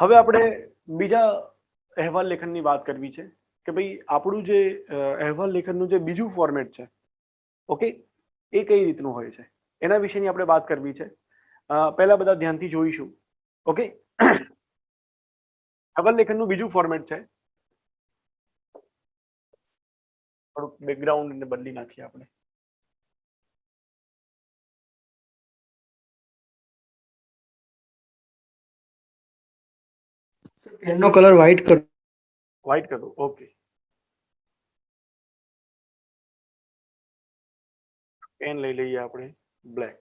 હવે આપણે બીજા અહેવાલ લેખનની વાત કરવી છે કે ભાઈ આપણું જે અહેવાલ લેખનનું જે બીજું ફોર્મેટ છે, ઓકે, એ કઈ રીતનું હોય છે એના વિશેની આપણે વાત કરવી છે. પહેલા બધા ધ્યાનથી જોઈશું. ઓકે, અહેવાલ લેખનનું બીજું ફોર્મેટ છે, થોડુંક બેકગ્રાઉન્ડ બદલી નાખીએ આપણે. પેનનો કલર વ્હાઇટ કરો. વ્હાઇટ કરું, ઓકે. પેન લઈ લઈએ આપણે બ્લેક.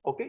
Okay,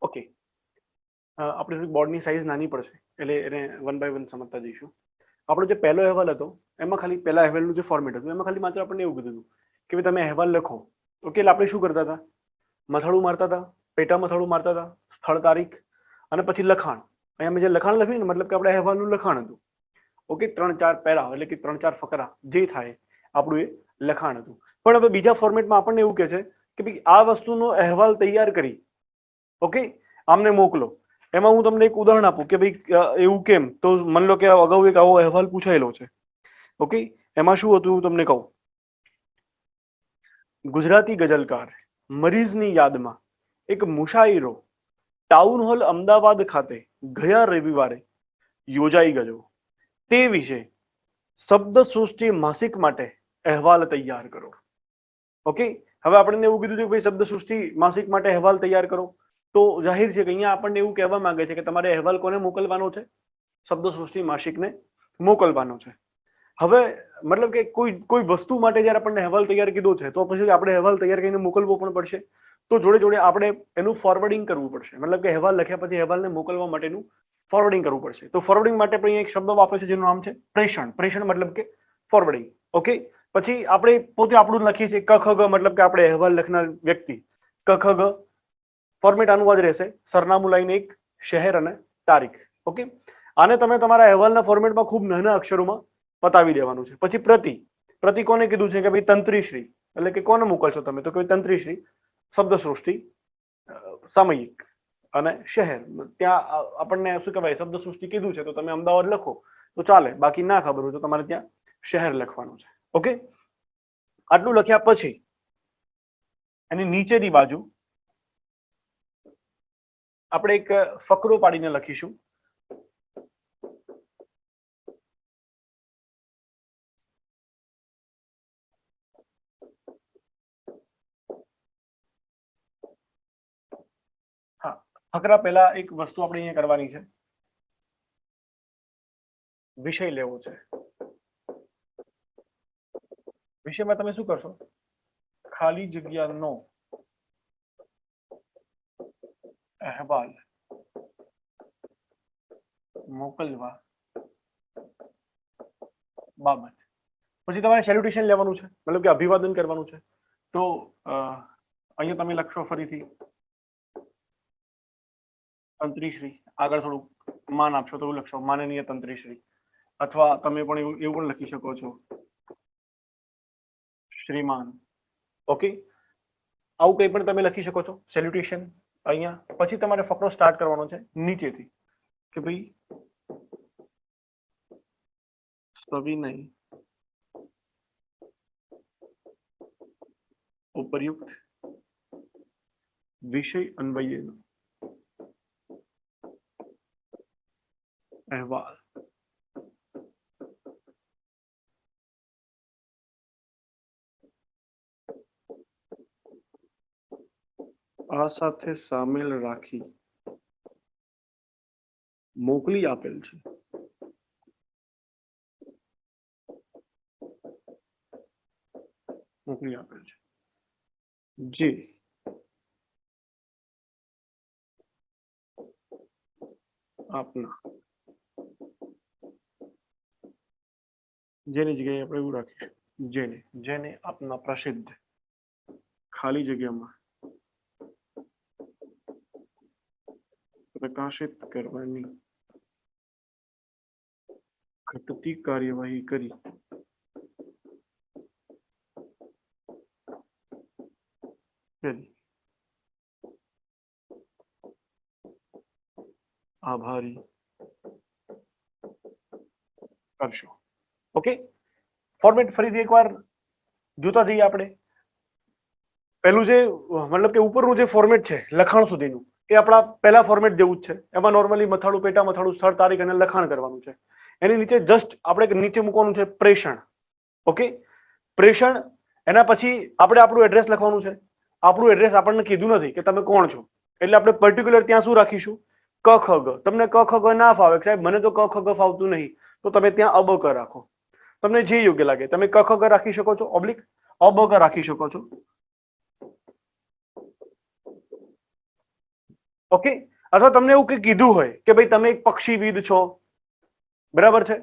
okay. આપણે થોડી બોર્ડની સાઇઝ નાની પડશે એટલે એને વન બાય વન સમજતા જઈશું. આપણો જે પહેલો અહેવાલ હતો એમાં ખાલી પહેલા અહેવાલનું જે ફોર્મેટ હતું એમાં ખાલી માત્ર આપણને એવું કીધું હતું કે ભાઈ તમે અહેવાલ લખો. ઓકે, એટલે આપણે શું કરતા હતા? મથાળું મારતા હતા, પેટા મથાળું મારતા હતા, સ્થળ તારીખ અને પછી લખાણ. અહીંયા મેં જે લખાણ લખ્યું ને મતલબ કે આપણે અહેવાલનું લખાણ હતું. ઓકે, 3-4 પેરા એટલે કે 3-4 ફકરા જે થાય આપણું એ લખાણ હતું. પણ હવે બીજા ફોર્મેટમાં આપણને એવું કહે છે કે ભાઈ આ વસ્તુનો અહેવાલ તૈયાર કરી, ઓકે, આમને મોકલો. એમાં હું તમને એક ઉદાહરણ આપું કે ભાઈ એવું કેમ, તો માની લો કે અગાઉ એક આવો અહેવાલ પૂછાયેલો છે. ઓકે, એમાં શું હતું હું તમને કહું. ગુજરાતી ગઝલકાર મરીઝની યાદમાં એક મુશાયરો ટાઉન હોલ અમદાવાદ ખાતે ગયા રવિવારે યોજાઈ ગયો. તે વિશે શબ્દ સૃષ્ટિ માસિક માટે અહેવાલ તૈયાર કરો. ઓકે, હવે આપણને એવું કીધું છે કે ભાઈ શબ્દ સૃષ્ટિ માસિક માટે અહેવાલ તૈયાર કરો. તો જાહેર છે કે અહીંયા આપણને એવું કહેવા માંગે છે કે તમારે અહેવાલ કોને મોકલવાનો છે? શબ્દ સૃષ્ટિ માસિકને મોકલવાનો છે. હવે મતલબ કે કોઈ કોઈ વસ્તુ માટે જયારે આપણને અહેવાલ તૈયાર કીધો છે તો પછી આપણે અહેવાલ તૈયાર કરીને મોકલવો પણ પડશે. તો જોડે જોડે આપણે એનું ફોરવર્ડિંગ કરવું પડશે. મતલબ કે અહેવાલ લખ્યા પછી અહેવાલને મોકલવા માટેનું ફોરવર્ડિંગ કરવું પડશે. તો ફોરવર્ડિંગ માટે આપણે એક શબ્દ વાપરે છે જેનું નામ છે પ્રેષણ. પ્રેષણ મતલબ કે ફોરવર્ડિંગ. ઓકે, પછી આપણે પોતે આપણું લખીએ છીએ ક ખ ગ, મતલબ કે આપણે અહેવાલ લખનાર વ્યક્તિ ક ખ ગ. ફોર્મેટ આનું જ રહેશે, સરનામું લાઈને એક, શહેર અને તારીખ. ઓકે, આને તમે તમારા અહેવાલના ફોર્મેટમાં ખૂબ નાના અક્ષરોમાં પતાવી દેવાનું છે. પછી પ્રતિ. પ્રતિ કોને કીધું છે કે ભાઈ તંત્રીશ્રી, એટલે કે કોને મોકલશો તમે? તો કે તંત્રીશ્રી શબ્દ સૃષ્ટિ સામયિક અને શહેર. ત્યાં આપણને શું કહેવાય શબ્દ સૃષ્ટિ કીધું છે તો તમે અમદાવાદ લખો તો ચાલે, બાકી ના ખબર હોય તો તમારે ત્યાં શહેર લખવાનું છે. ઓકે, આટલું લખ્યા પછી એની નીચેની બાજુ આપણે એક ફકરો પાડીને લખીશું. ફકરા પહેલા એક વસ્તુ આપણે અહીંયા કરવાની છે, વિષય લેવો છે. વિષયમાં તમે શું કરશો? ખાલી જગ્યાનો અહેવાલ મોકલવા બાબત. પછી તમારે સેલ્યુટેશન લેવાનું છે, મતલબ કે અભિવાદન કરવાનું છે. તો અહીંયા તમે લખશો ફરીથી તંત્રીશ્રી, આગળ થોડું માન આપશો તો એવું લખશો માનનીય તંત્રીશ્રી, અથવા તમે પણ એવું પણ લખી શકો છો શ્રીમાન. ઓકે, આવું કંઈ પણ તમે લખી શકો છો સેલ્યુટેશન અહીંયા. પછી તમારે ફકરો સ્ટાર્ટ કરવાનો છે નીચેથી કે ભાઈ સવિનય ઉપયુક્ત વિષય અન્વયેનો અહેવાલ આ સાથે સામેલ રાખી મોકલી આપેલ છે. મોકલી આપેલ છે જે આપના, જેની જગ્યાએ આપણે એવું રાખીશું જેને, જેને આપના પ્રસિદ્ધ ખાલી જગ્યામાં પ્રકાશિત કરવાની ઘટતી કાર્યવાહી કરી આભારી કરશો. ઓકે, ફોર્મેટ ફરીથી એકવાર જોતા જઈએ આપણે. પહેલું જે મતલબ કે ઉપરનું જે ફોર્મેટ છે લખાણ સુધીનું, એ આપણા પહેલા ફોર્મેટ જેવું જ છે. એમાં નોર્મલી મથાળું, પેટા મથાળું, સ્થળ, તારીખ અને લખાણ કરવાનું છે. એની નીચે જસ્ટ આપણે નીચે મૂકવાનું છે પ્રેષણ. ઓકે, પ્રેષણ. એના પછી આપણે આપણું એડ્રેસ લખવાનું છે. આપણું એડ્રેસ આપણને કીધું નથી કે તમે કોણ છો, એટલે આપણે પર્ટિક્યુલર ત્યાં શું રાખીશું? ક ખ ગ. તમને ક ખ ગ ના ફાવે સાહેબ, મને તો ક ખ ગ ફાવતું નહીં, તો તમે ત્યાં અબ ક રાખો. તમને જે યોગ્ય લાગે. તમે ક ખ ગ રાખી શકો છો, ઓબ્લિક અબ ક રાખી શકો છો. ઓકે, અથવા તમને એવું કંઈ કીધું હોય કે ભાઈ તમે એક પક્ષીવિદ છો, બરાબર છે,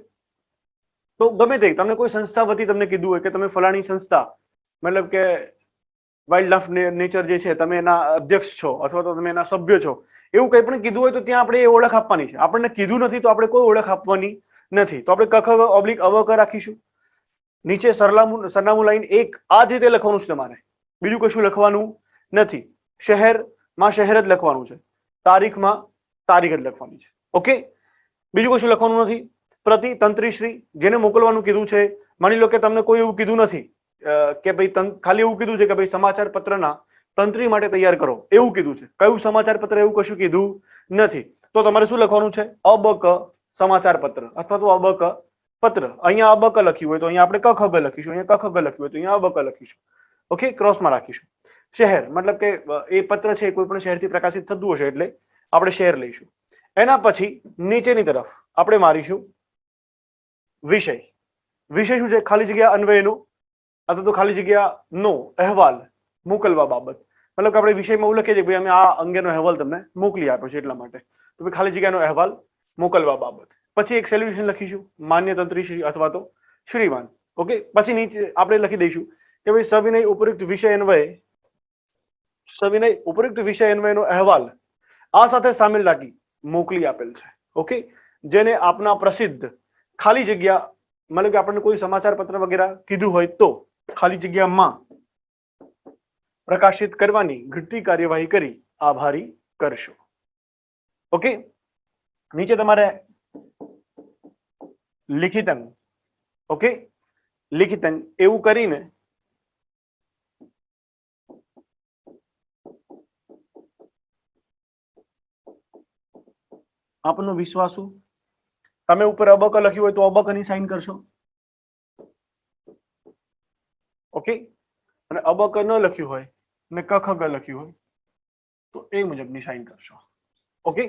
તો ગમે તે તમને કોઈ સંસ્થા વતી તમને કીધું હોય કે તમે ફલાણી સંસ્થા, મતલબ કે વાઇલ્ડ લાઈફ નેચર જે છે તમે એના અધ્યક્ષ છો અથવા તો તમે એના સભ્ય છો, એવું કંઈ પણ કીધું હોય તો ત્યાં આપણે એ ઓળખ આપવાની છે. આપણને કીધું નથી તો આપણે કોઈ ઓળખ આપવાની નથી. તો આપણે કખ ઓબ્લિક અવક રાખીશું. નીચે સરનામું લાઈન 1 આ જ રીતે લખવાનું છે તમારે, બીજું કશું લખવાનું નથી. શહેરમાં શહેર જ લખવાનું છે, તારીખમાં તારીખ જ લખવાની છે. ઓકે, બીજું કશું લખવાનું નથી. પ્રતિ તંત્રીશ્રી, જેને મોકલવાનું કીધું છે, માની લો કે તમને કોઈ એવું કીધું નથી કે ભાઈ ખાલી એવું કીધું છે કે ભાઈ સમાચાર પત્રના તંત્રી માટે તૈયાર કરો, એવું કીધું છે. કયું સમાચાર પત્ર એવું કશું કીધું નથી. તો તમારે શું લખવાનું છે? અબક સમાચાર પત્ર અથવા તો અબક પત્ર. અહીંયા અબક લખ્યું હોય તો અહીંયા આપણે કખગ લખીશું, અહીંયા કખગ લખ્યું હોય તો અહીંયા અબક લખીશું. ઓકે, ક્રોસમાં રાખીશું. શહેર મતલબ કે એ પત્ર છે કોઈ પણ શહેરથી પ્રકાશિત થતું હશે એટલે આપણે શહેર લઈશું. એના પછી નીચેની તરફ આપણે મારીશું વિષય. વિષય શું છે? ખાલી જગ્યા અન્વયનો અથવા તો ખાલી જગ્યા નો અહેવાલ મોકલવા બાબત. મતલબ કે આપણે વિષયમાં એવું લખીએ છીએ ભાઈ અમે આ અંગેનો અહેવાલ તમને મોકલી આપ્યો છે એટલા માટે, તો ભાઈ ખાલી જગ્યાનો અહેવાલ મોકલવા બાબત. પછી એક સેલ્યુશન લખીશું, માન્ય તંત્રીશ્રી અથવા તો શ્રીમાન. ઓકે, પછી નીચે આપણે લખી દઈશું કે ભાઈ સવિનય ઉપયુક્ત વિષય અન્વયે, સવિનય ઉપયુક્ત વિષય અન્વયનો અહેવાલ આ સાથે સામેલ રાખી મોકલી આપેલ છે. ઓકે, જેને આપના પ્રસિદ્ધ ખાલી જગ્યા, મતલબ કે આપણને કોઈ સમાચાર પત્ર વગેરે કીધું હોય તો ખાલી જગ્યામાં પ્રકાશિત કરવાની ઘટતી કાર્યવાહી કરી આભારી કરશો. ઓકે, નીચે તમારે લિખિતન, ઓકે, લિખિતન એવું કરીને આપનો વિશ્વાસુ, તમે ઉપર અબક લખ્યું હોય તો અબકની સાઇન કરશો. ઓકે, અને અબક ન લખ્યું હોય અને કખગ લખ્યું હોય તો એ મુજબની સાઇન કરશો. ઓકે,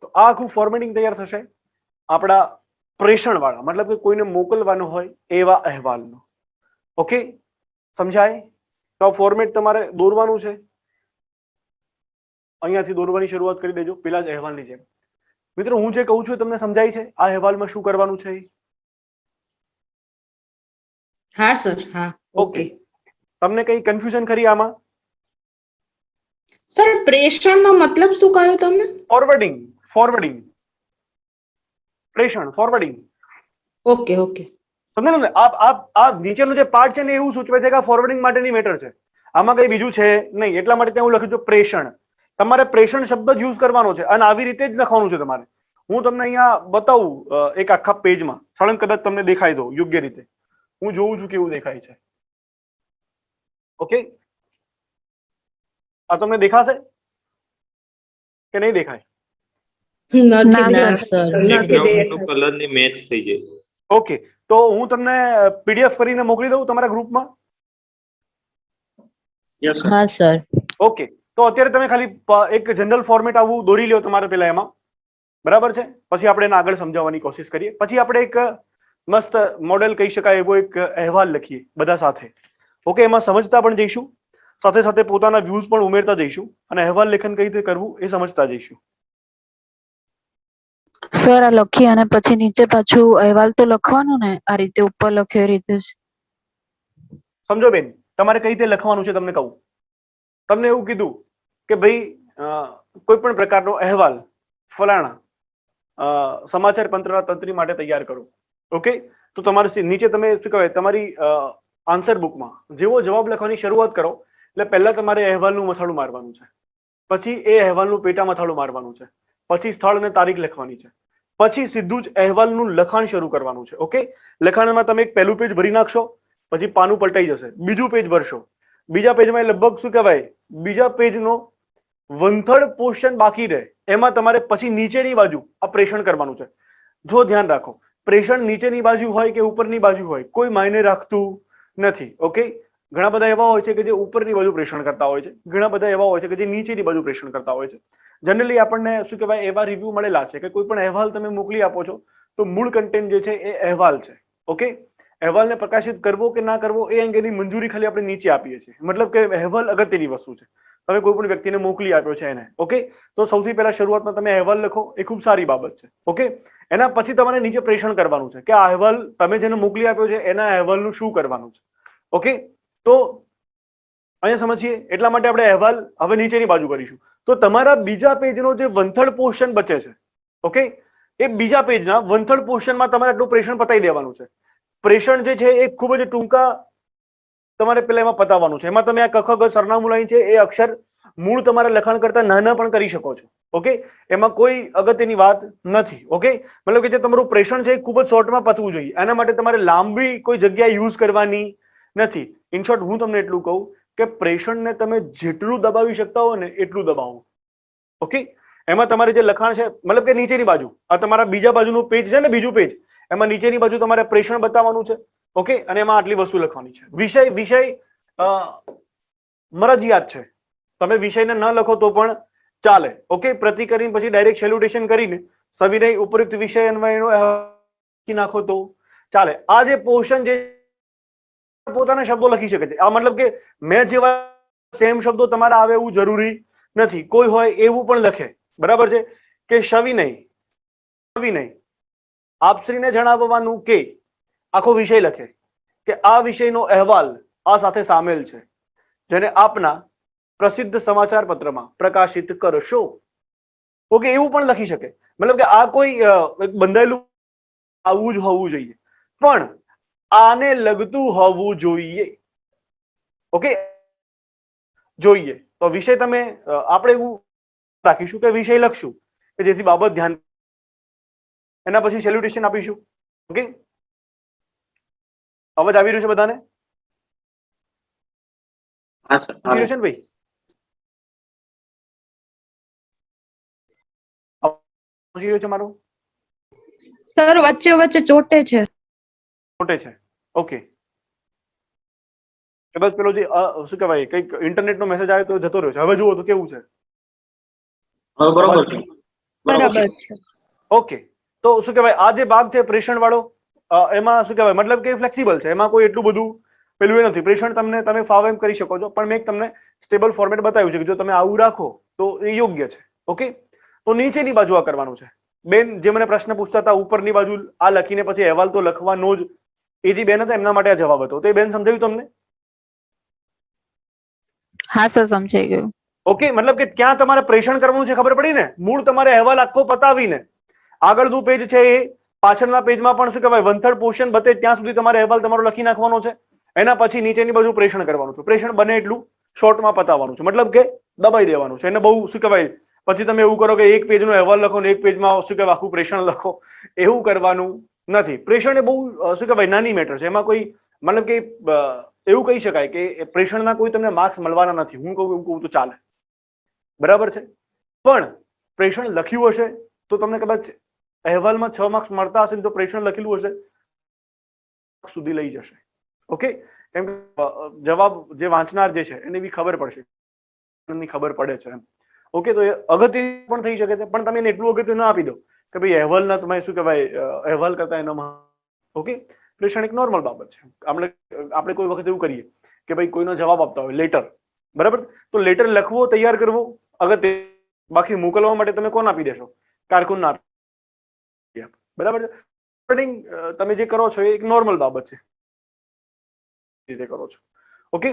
તો આ આખું ફોર્મેટિંગ તૈયાર થશે આપણા પ્રેષણ વાળા, મતલબ કે કોઈને મોકલવાનું હોય એવા અહેવાલનો. ઓકે, સમજાય? તો આ ફોર્મેટ તમારે દોરવાનું છે. અહીંયાથી દોરવાની શરૂઆત કરી દેજો પેલા જ અહેવાલની જેમ. મિત્રો, હું જે કહું છું તમને સમજાય છે? આ અહેવાલમાં શું કરવાનું છે? હા સર, હા. ઓકે, તમને કઈ કન્ફ્યુઝન ખરી આમાં? સર, પ્રેષણનો મતલબ શું કહ્યું તમે? ફોરવર્ડિંગ, ફોરવર્ડિંગ, પ્રેષણ, ફોરવર્ડિંગ. Okay okay. સમજો ને, આ નીચેનો જે પાર્ટ છે ને એવું સૂચવે છે કે આ ફોરવર્ડિંગ માટેની મેટર છે. આમાં કઈ બીજું છે નહીં, એટલા માટે ત્યાં હું લખ્યું છે પ્રેષણ. તમારે પ્રેષણ શબ્દ જ યુઝ કરવાનો છે અને આવી રીતે જ લખવાનું છે તમારે. હું તમને અહીંયા બતાવું એક આખા પેજમાં, સળંગ કદાચ તમને દેખાઈ દો યોગ્ય રીતે. હું જોઉં છું કેવું દેખાય છે. ઓકે, આ તમને દેખાશે કે નહીં દેખાય? કલરની મેચ થઈ જાય. ઓકે, તો હું તમને પીડીએફ કરીને મોકલી દઉં તમારા ગ્રુપમાં. હા સર. ઓકે, તો અત્યારે તમે ખાલી એક જનરલ ફોર્મેટ આવું દોરી લ્યો તમારે પેલા એમાં, બરાબર છે? પછી આપણે એને આગળ સમજાવવાની કોશિશ કરીએ. પછી આપણે એક મસ્ત મોડેલ કહી શકાય એવો એક અહેવાલ લખીએ બધા સાથે. ઓકે, એમાં સમજતા પણ જઈશું, સાથે સાથે પોતાના વ્યૂઝ પણ ઉમેરતા જઈશું અને અહેવાલ લેખન કઈ રીતે કરવું એ સમજતા જઈશું. સર, આ લખી અને પછી નીચે પાછું અહેવાલ તો લખવાનું ને, આ રીતે ઉપર લખ્યો એ રીતે જ? સમજો બેન, તમારે કઈ રીતે લખવાનું છે તમને કહું. તમને એવું કીધું કે ભાઈ કોઈ પણ પ્રકારનો અહેવાલ ફલાણા સમાચાર તંત્રી માટે તૈયાર કરો. ઓકે, તો તમારે નીચે તમે શું કહેવાય તમારી આન્સર બુકમાં જેવો જવાબ લખવાની શરૂઆત કરો એટલે પહેલા તમારે અહેવાલનું મથાળું મારવાનું છે, પછી એ અહેવાલનું પેટા મથાળું મારવાનું છે, પછી સ્થળ અને તારીખ લખવાની છે, પછી સીધું જ અહેવાલનું લખાણ શરૂ કરવાનું છે. ઓકે, લખાણમાં તમે એક પહેલું પેજ ભરી નાખશો, પછી પાનું પલટાઈ જશે, બીજું પેજ ભરશો, બીજા પેજમાં લગભગ શું કહેવાય બીજા પેજનો વંથડ પોર્શન બાકી રહે, એમાં તમારે પછી નીચેની બાજુ આ પ્રેષણ કરવાનું છે. જો ધ્યાન રાખો, પ્રેષણ નીચેની બાજુ હોય કે ઉપરની બાજુ હોય કોઈ માયને રાખતું નથી. ઓકે, ઘણા બધા એવા હોય છે કે જે ઉપરની બાજુ પ્રેષણ કરતા હોય છે, ઘણા બધા એવા હોય છે કે જે નીચેની બાજુ પ્રેષણ કરતા હોય છે. જનરલી આપણને શું કહેવાય એવા રિવ્યુ મળેલા છે કે કોઈ પણ અહેવાલ તમે મોકલી આપો છો તો મૂળ કન્ટેન્ટ જે છે એ અહેવાલ છે. ઓકે, અહેવાલને પ્રકાશિત કરવો કે ના કરવો એ અંગેની મંજૂરી ખાલી આપણે નીચે આપીએ છીએ, મતલબ કે અહેવાલ અગત્યની વસ્તુ છે. તમે કોઈ પણ વ્યક્તિને મોકલી આપ્યો છે એને, ઓકે, તો સૌથી પહેલા શરૂઆતમાં તમે અહેવાલ લખો, એ ખૂબ સારી બાબત છે. ઓકે, એના પછી તમારે નીચે પ્રેષણ કરવાનું છે કે આ અહેવાલ તમે જેને મોકલી આપ્યો છે એના અહેવાલનું શું કરવાનું છે. ઓકે, તો અહીંયા સમજીએ એટલા માટે આપણે અહેવાલ હવે નીચેની બાજુ કરીશું. તો તમારા બીજા પેજનો જે વંથડ પોર્શન બચે છે, ઓકે, એ બીજા પેજના વંથડ પોર્શનમાં તમારે આટલું પ્રેષણ પતાવી દેવાનું છે. પ્રેષણ જે છે એ ખૂબ જ ટૂંકા તમારે પેલા એમાં પતાવવાનું છે. એમાં તમે આ કખ સરનામું લાઈન છે એ અક્ષર મૂળ તમારા લખાણ કરતા નાના પણ કરી શકો છો. ઓકે, એમાં કોઈ અગત્યની વાત નથી. ઓકે, મતલબ કે જે તમારું પ્રેષણ છે એ ખૂબ જ શોર્ટમાં પતવું જોઈએ, એના માટે તમારે લાંબી કોઈ જગ્યા યુઝ કરવાની નથી. ઇન શોર્ટ હું તમને એટલું કહું કે પ્રેષણને તમે જેટલું દબાવી શકતા હો ને એટલું દબાવો. ઓકે, એમાં તમારે જે લખાણ છે મતલબ કે નીચેની બાજુ આ તમારા બીજા બાજુનું પેજ છે ને, બીજું પેજ, એમાં નીચેની બાજુ તમારે પ્રેષણ બતાવવાનું છે. ઓકે, અને એમાં આટલી વસ્તુ લખવાની છે. વિષય મરજિયાત છે, તમે વિષયને ન લખો તો પણ ચાલે. ઓકે, પ્રતિ કરીને પછી ડાયરેક્ટ સેલ્યુટેશન કરીને સવિનય ઉપયુક્ત વિષય અન્વયનો નાખો તો ચાલે. આ જે પોર્શન જે પોતાના શબ્દો લખી શકે છે, આ મતલબ કે મેં જેવા સેમ શબ્દો તમારા આવે એવું જરૂરી નથી, કોઈ હોય એવું પણ લખે, બરાબર છે? કે સવિનય આપશ્રીને જણાવવાનું કે આખો વિષય લખે કે આ વિષયનો અહેવાલ આ સાથે સામેલ છે, જેને આપના પ્રસિદ્ધ સમાચાર પત્રમાં પ્રકાશિત કરશો. ઓકે, એવું પણ લખી શકે, મતલબ કે આ કોઈ બંધાયેલું આવું જ હોવું જોઈએ, પણ આને લગતું હોવું જોઈએ. ઓકે, જોઈએ તો વિષય તમે આપણે એવું રાખીશું કે વિષય લખશું કે જેથી બાબત ધ્યાન, એના પછી સેલ્યુટેશન આપીશું. ઓકે, અવાજ આવી રહ્યો છે બધાને? આવી રહ્યો છે ને ભાઈ? આવી રહ્યો છે મારું? સર, વચ્ચે વચ્ચે ચોટે છે. ચોટે છે. ઓકે, કદાચ પેલો જે શું કહેવાય કઈક ઇન્ટરનેટ નો મેસેજ આવ્યો તો જતો રહ્યો છે. હવે જુઓ તો કેવું છે? બરોબર છે. બરાબર છે. ઓકે, તો શું કહેવાય, આ જે ભાગ છે પ્રેષણ વાળો, એમાં શું કહેવાય, મતલબ કે ફ્લેક્સિબલ છે, એમાં કોઈ એટલું બધું પેલું એ નથી. પ્રેષણ તમે ફાવે એમ કરી શકો છો, પણ મેં તમને સ્ટેબલ ફોર્મેટ બતાવ્યું છે કે જો તમે આવું રાખો તો એ યોગ્ય છે. ઓકે, તો નીચેની બાજુ આ કરવાનું છે. બેન જે મને પ્રશ્ન પૂછતા હતા ઉપરની બાજુ આ લખીને પછી અહેવાલ તો લખવાનો જ, એ જે બેન હતા એમના માટે આ જવાબ હતો. તો એ બેન સમજાવ્યું તમને? હા સર, સમજાઈ ગયું. ઓકે, મતલબ કે ક્યાં તમારે પ્રેષણ કરવાનું છે ખબર પડી ને. મૂળ તમારે અહેવાલ આખો પતાવીને આગળનું પેજ છે એ પાછળના પેજમાં પણ શું કહેવાય 1/3 પોર્શન બતે ત્યાં સુધી તમારે અહેવાલ તમારો લખી નાખવાનો છે. એના પછી નીચેની બાજુ પ્રેષણ કરવાનું છે. પ્રેષણ બને એટલું શોર્ટમાં પતાવવાનું છે, મતલબ કે દબાઈ દેવાનું છે. એને બહુ શું કહેવાય, પછી તમે એવું કરો કે એક પેજનો અહેવાલ લખો ને એક પેજમાં શું કહેવાય આખું પ્રેષણ લખો, એવું કરવાનું નથી. પ્રેષણ એ બહુ શું કહેવાય નાની મેટર છે. એમાં કોઈ મતલબ કે એવું કહી શકાય કે પ્રેષણના કોઈ તમને માર્ક્સ મળવાના નથી. હું એવું કહું તો ચાલે, બરાબર છે. પણ પ્રેષણ લખ્યું હશે તો તમને કદાચ અહેવાલમાં 6 માર્ક્સ મળતા હશે ને તો પ્રેષણ લખેલું હશે સુધી લઈ જશે. ઓકે, કેમ કે જવાબ જે વાંચનાર જે છે એને બી ખબર પડશે, એની ખબર પડે છે એમ. ઓકે, તો એ અગત્ય પણ થઈ શકે છે, પણ તમે એને એટલું અગત્ય ના આપી દો કે ભાઈ અહેવાલના તમે શું કહેવાય અહેવાલ કરતા એનો. ઓકે, પ્રેષણ એક નોર્મલ બાબત છે. આપણે કોઈ વખત એવું કરીએ કે ભાઈ કોઈનો જવાબ આપતા હોય લેટર, બરાબર, તો લેટર લખવો તૈયાર કરવો અગત્ય, બાકી મોકલવા માટે તમે કોણ આપી દેશો? કારકુન આપી, બરાબર છે. તમે જે કરો છો એ એક નોર્મલ બાબત છે, રીતે કરો છો. ઓકે,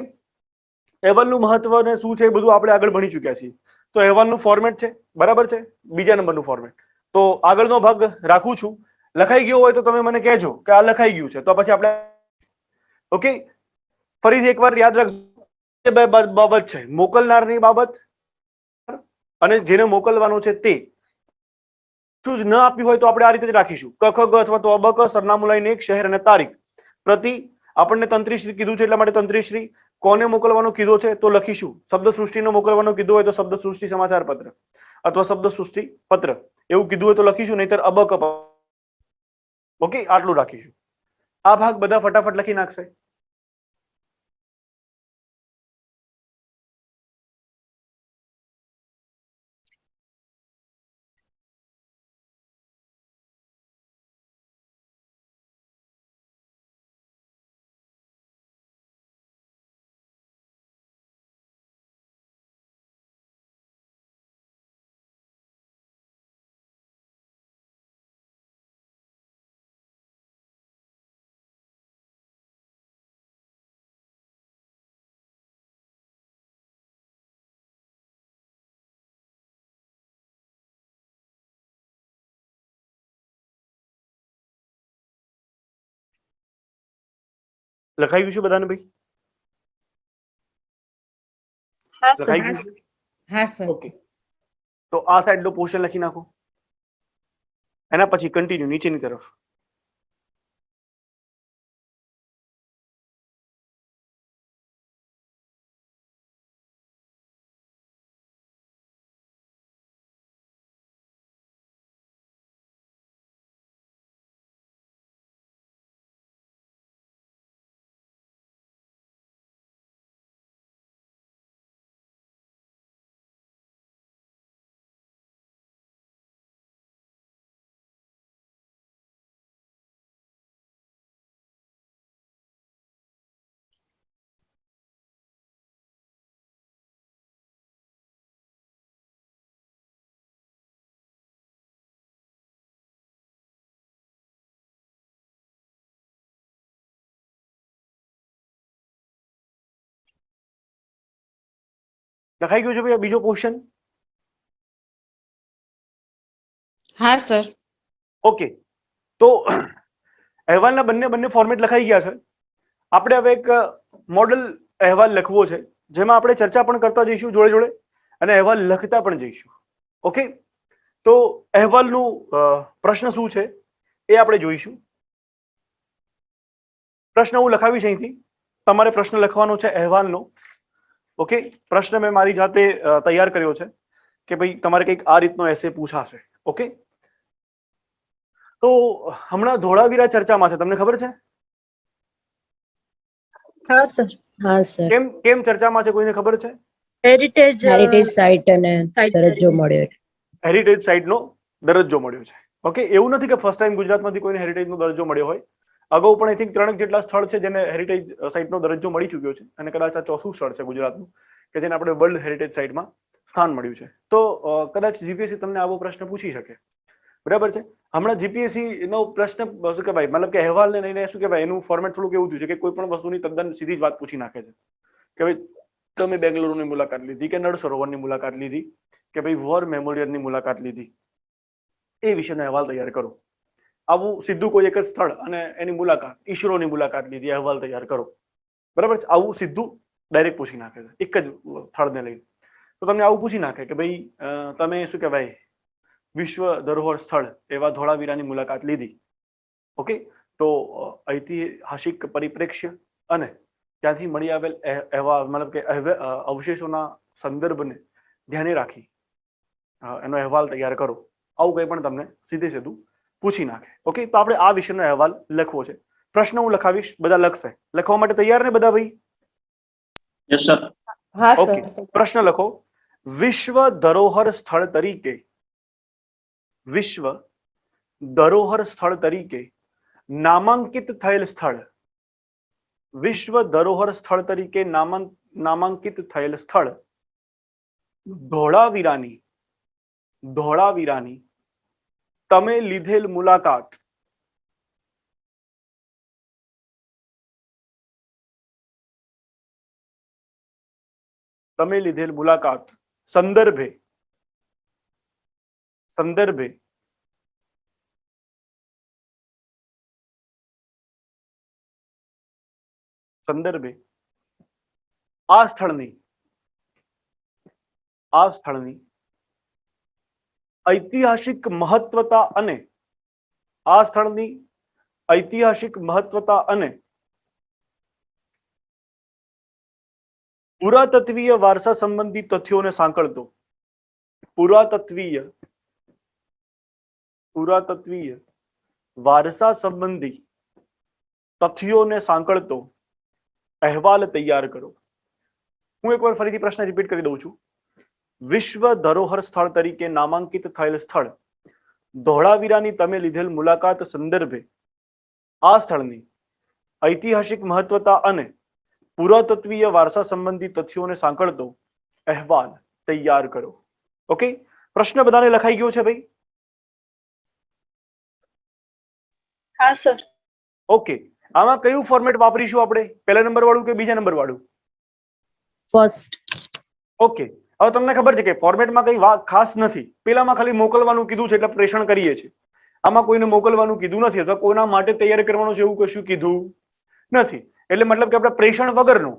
અહેવાલનું મહત્વ ને શું છે એ બધું આપણે આગળ ભણી ચુક્યા છીએ. તો અહેવાલનું ફોર્મેટ છે, બરાબર છે, બીજા નંબરનું ફોર્મેટ. તો આગળનો ભાગ રાખું છું. લખાઈ ગયો હોય તો તમે મને કહેજો કે આ લખાઈ ગયું છે, તો પછી આપણે ઓકે ફરીથી એકવાર યાદ રાખજો બે બાબત છે, મોકલનારની બાબત અને જેને મોકલવાનું છે તે. શું જ ન આપ્યું હોય તો આપણે આ રીતે જ રાખીશું, ક ખ ગ અથવા તો અબક, સરનામું લઈને એક શહેર અને તારીખ. પ્રતિ આપણને તંત્રીશ્રી કીધું છે એટલા માટે તંત્રીશ્રી. કોને મોકલવાનો કીધો છે તો લખીશું શબ્દ સૃષ્ટિનો મોકલવાનો કીધો હોય તો શબ્દ સૃષ્ટિ સમાચાર પત્ર અથવા શબ્દ સૃષ્ટિ પત્ર એવું કીધું હોય તો લખીશું, નહીતર અબક. ઓકે, આટલું રાખીશું. આ ભાગ બધા ફટાફટ લખી નાખશે. લખાઈ ગયું છે બધાને ભાઈ? હા સર. લખાઈ ગયું છે? હા સર. ઓકે, તો આ સાઈડનો પોર્શન લખી નાખો. એના પછી કન્ટિન્યુ નીચેની તરફ. લખાઈ ગયું છે ભાઈ બીજો પોર્શન? હા સર. ઓકે, તો અહેવાલના બંને ફોર્મેટ લખાઈ ગયા છે. આપણે હવે એક મોડલ અહેવાલ લખવો છે જેમાં આપણે ચર્ચા પણ કરતા જઈશું જોડે જોડે અને અહેવાલ લખતા પણ જઈશું. ઓકે, તો અહેવાલનું પ્રશ્ન શું છે એ આપણે જોઈશું. પ્રશ્ન હું લખાવીશ અહીંથી, તમારે પ્રશ્ન લખવાનો છે અહેવાલનો. ઓકે, પ્રશ્ન મેં મારી જાતે તૈયાર કર્યો છે કે ભાઈ તમારે કંઈક આ રીતનો એસે પૂછાશે. ઓકે, તો હમણાં ધોળાવીરા ચર્ચામાં છે, તમને ખબર છે? હા સર. હા સર, કેમ ચર્ચામાં છે કોઈને ખબર છે? હેરિટેજ હેરિટેજ સાઇટ અને સાઇટ દરજ્જો તરીકે. મળ્યો. હેરિટેજ સાઇટનો દરજ્જો મળ્યો છે. ઓકે, એવું નથી કે ફર્સ્ટ ટાઈમ ગુજરાતમાંથી કોઈને હેરિટેજનો દરજ્જો મળ્યો હોય. અગાઉ પણ આઈ થિંક 3 જેટલા સ્થળ છે જેને હેરિટેજ સાઇટનો દરજ્જો મળી ચૂક્યો છે અને કદાચ આ ચોથું સ્થળ છે ગુજરાતનું કે જેને આપણે વર્લ્ડ હેરિટેજ સાઇટમાં સ્થાન મળ્યું છે. તો કદાચ જીપીએસસી તમને આવો પ્રશ્ન પૂછી શકે. બરાબર છે. હમણાં જીપીએસસી નો પ્રશ્ન શું કહેવાય, મતલબ કે અહેવાલને લઈને શું કહેવાય, એનું ફોર્મેટ થોડુંક એવું થયું છે કે કોઈ પણ વસ્તુની તદ્દન સીધી જ વાત પૂછી નાખે છે કે ભાઈ તમે બેંગ્લુરુની મુલાકાત લીધી કે નળ સરોવરની મુલાકાત લીધી કે ભાઈ વોર મેમોરિયલની મુલાકાત લીધી, એ વિશેનો અહેવાલ તૈયાર કરો. આવું સીધું કોઈ એક જ સ્થળ અને એની મુલાકાત, ઈસરોની મુલાકાત લીધી, અહેવાલ તૈયાર કરો. બરાબર છે. આવું સીધું ડાયરેક્ટ પૂછી નાખે છે એક જ સ્થળને લઈને. તો તમને આવું પૂછી નાખે કે ભાઈ તમે શું કહેવાય વિશ્વ ધરોહર સ્થળ એવા ધોળાવીરાની મુલાકાત લીધી. ઓકે, તો ઐતિહાસિક પરિપ્રેક્ષ્ય અને ત્યાંથી મળી આવેલ એવા મતલબ કે અવશેષોના સંદર્ભને ધ્યાને રાખી એનો અહેવાલ તૈયાર કરો. આવું કંઈ પણ તમને સીધે સીધું પૂછી નાખે. ઓકે, તો આપણે આ વિષયનો અહેવાલ લખવો છે. પ્રશ્ન હું લખાવીશ, બધા લખશે. લખવા માટે તૈયાર ને બધા ભાઈ? Yes sir. હા ઓકે, સર. પ્રશ્ન લખો. વિશ્વ ધરોહર સ્થળ તરીકે નામાંકિત થયેલ સ્થળ, વિશ્વ ધરોહર સ્થળ તરીકે નામાંકિત થયેલ સ્થળ ધોળાવીરાની તમે લીધેલ મુલાકાત સંદર્ભે આ સ્થળની ઐતિહાસિક મહત્વતા અને પુરાતત્વીય વારસા સંબંધી તથ્યોને સાંકળતો પુરાતત્વીય વારસા સંબંધી તથ્યોને સાંકળતો અહેવાલ તૈયાર કરો. હું એકવાર ફરીથી પ્રશ્ન રિપીટ કરી દઉં છું. વિશ્વ ધરોહર સ્થળ તરીકે નામાંકિત થયેલ સ્થળ ધોળાવીરાની તમે લીધેલ મુલાકાત સંદર્ભે આ સ્થળની ઐતિહાસિક મહત્વતા અને પુરાતત્વીય વારસા સંબંધી તથ્યોને સાંકળતો અહેવાલ તૈયાર કરો. ઓકે, પ્રશ્ન બધાને લખાઈ ગયો છે ભાઈ? હા સર. ઓકે, આમાં કયું ફોર્મેટ વાપરીશું આપણે? પહેલા નંબર વાળું કે બીજા નંબર વાળું? ફર્સ્ટ. ઓકે, હવે તમને ખબર છે કે ફોર્મેટમાં કઈ ખાસ નથી. પેલામાં ખાલી મોકલવાનું કીધું છે એટલે પ્રેષણ કરીએ છીએ. આમાં કોઈને મોકલવાનું કીધું નથી અથવા કોઈના માટે તૈયાર કરવાનું છે એવું કશું કીધું નથી. એટલે મતલબ કે આપણે પ્રેષણ વગરનું,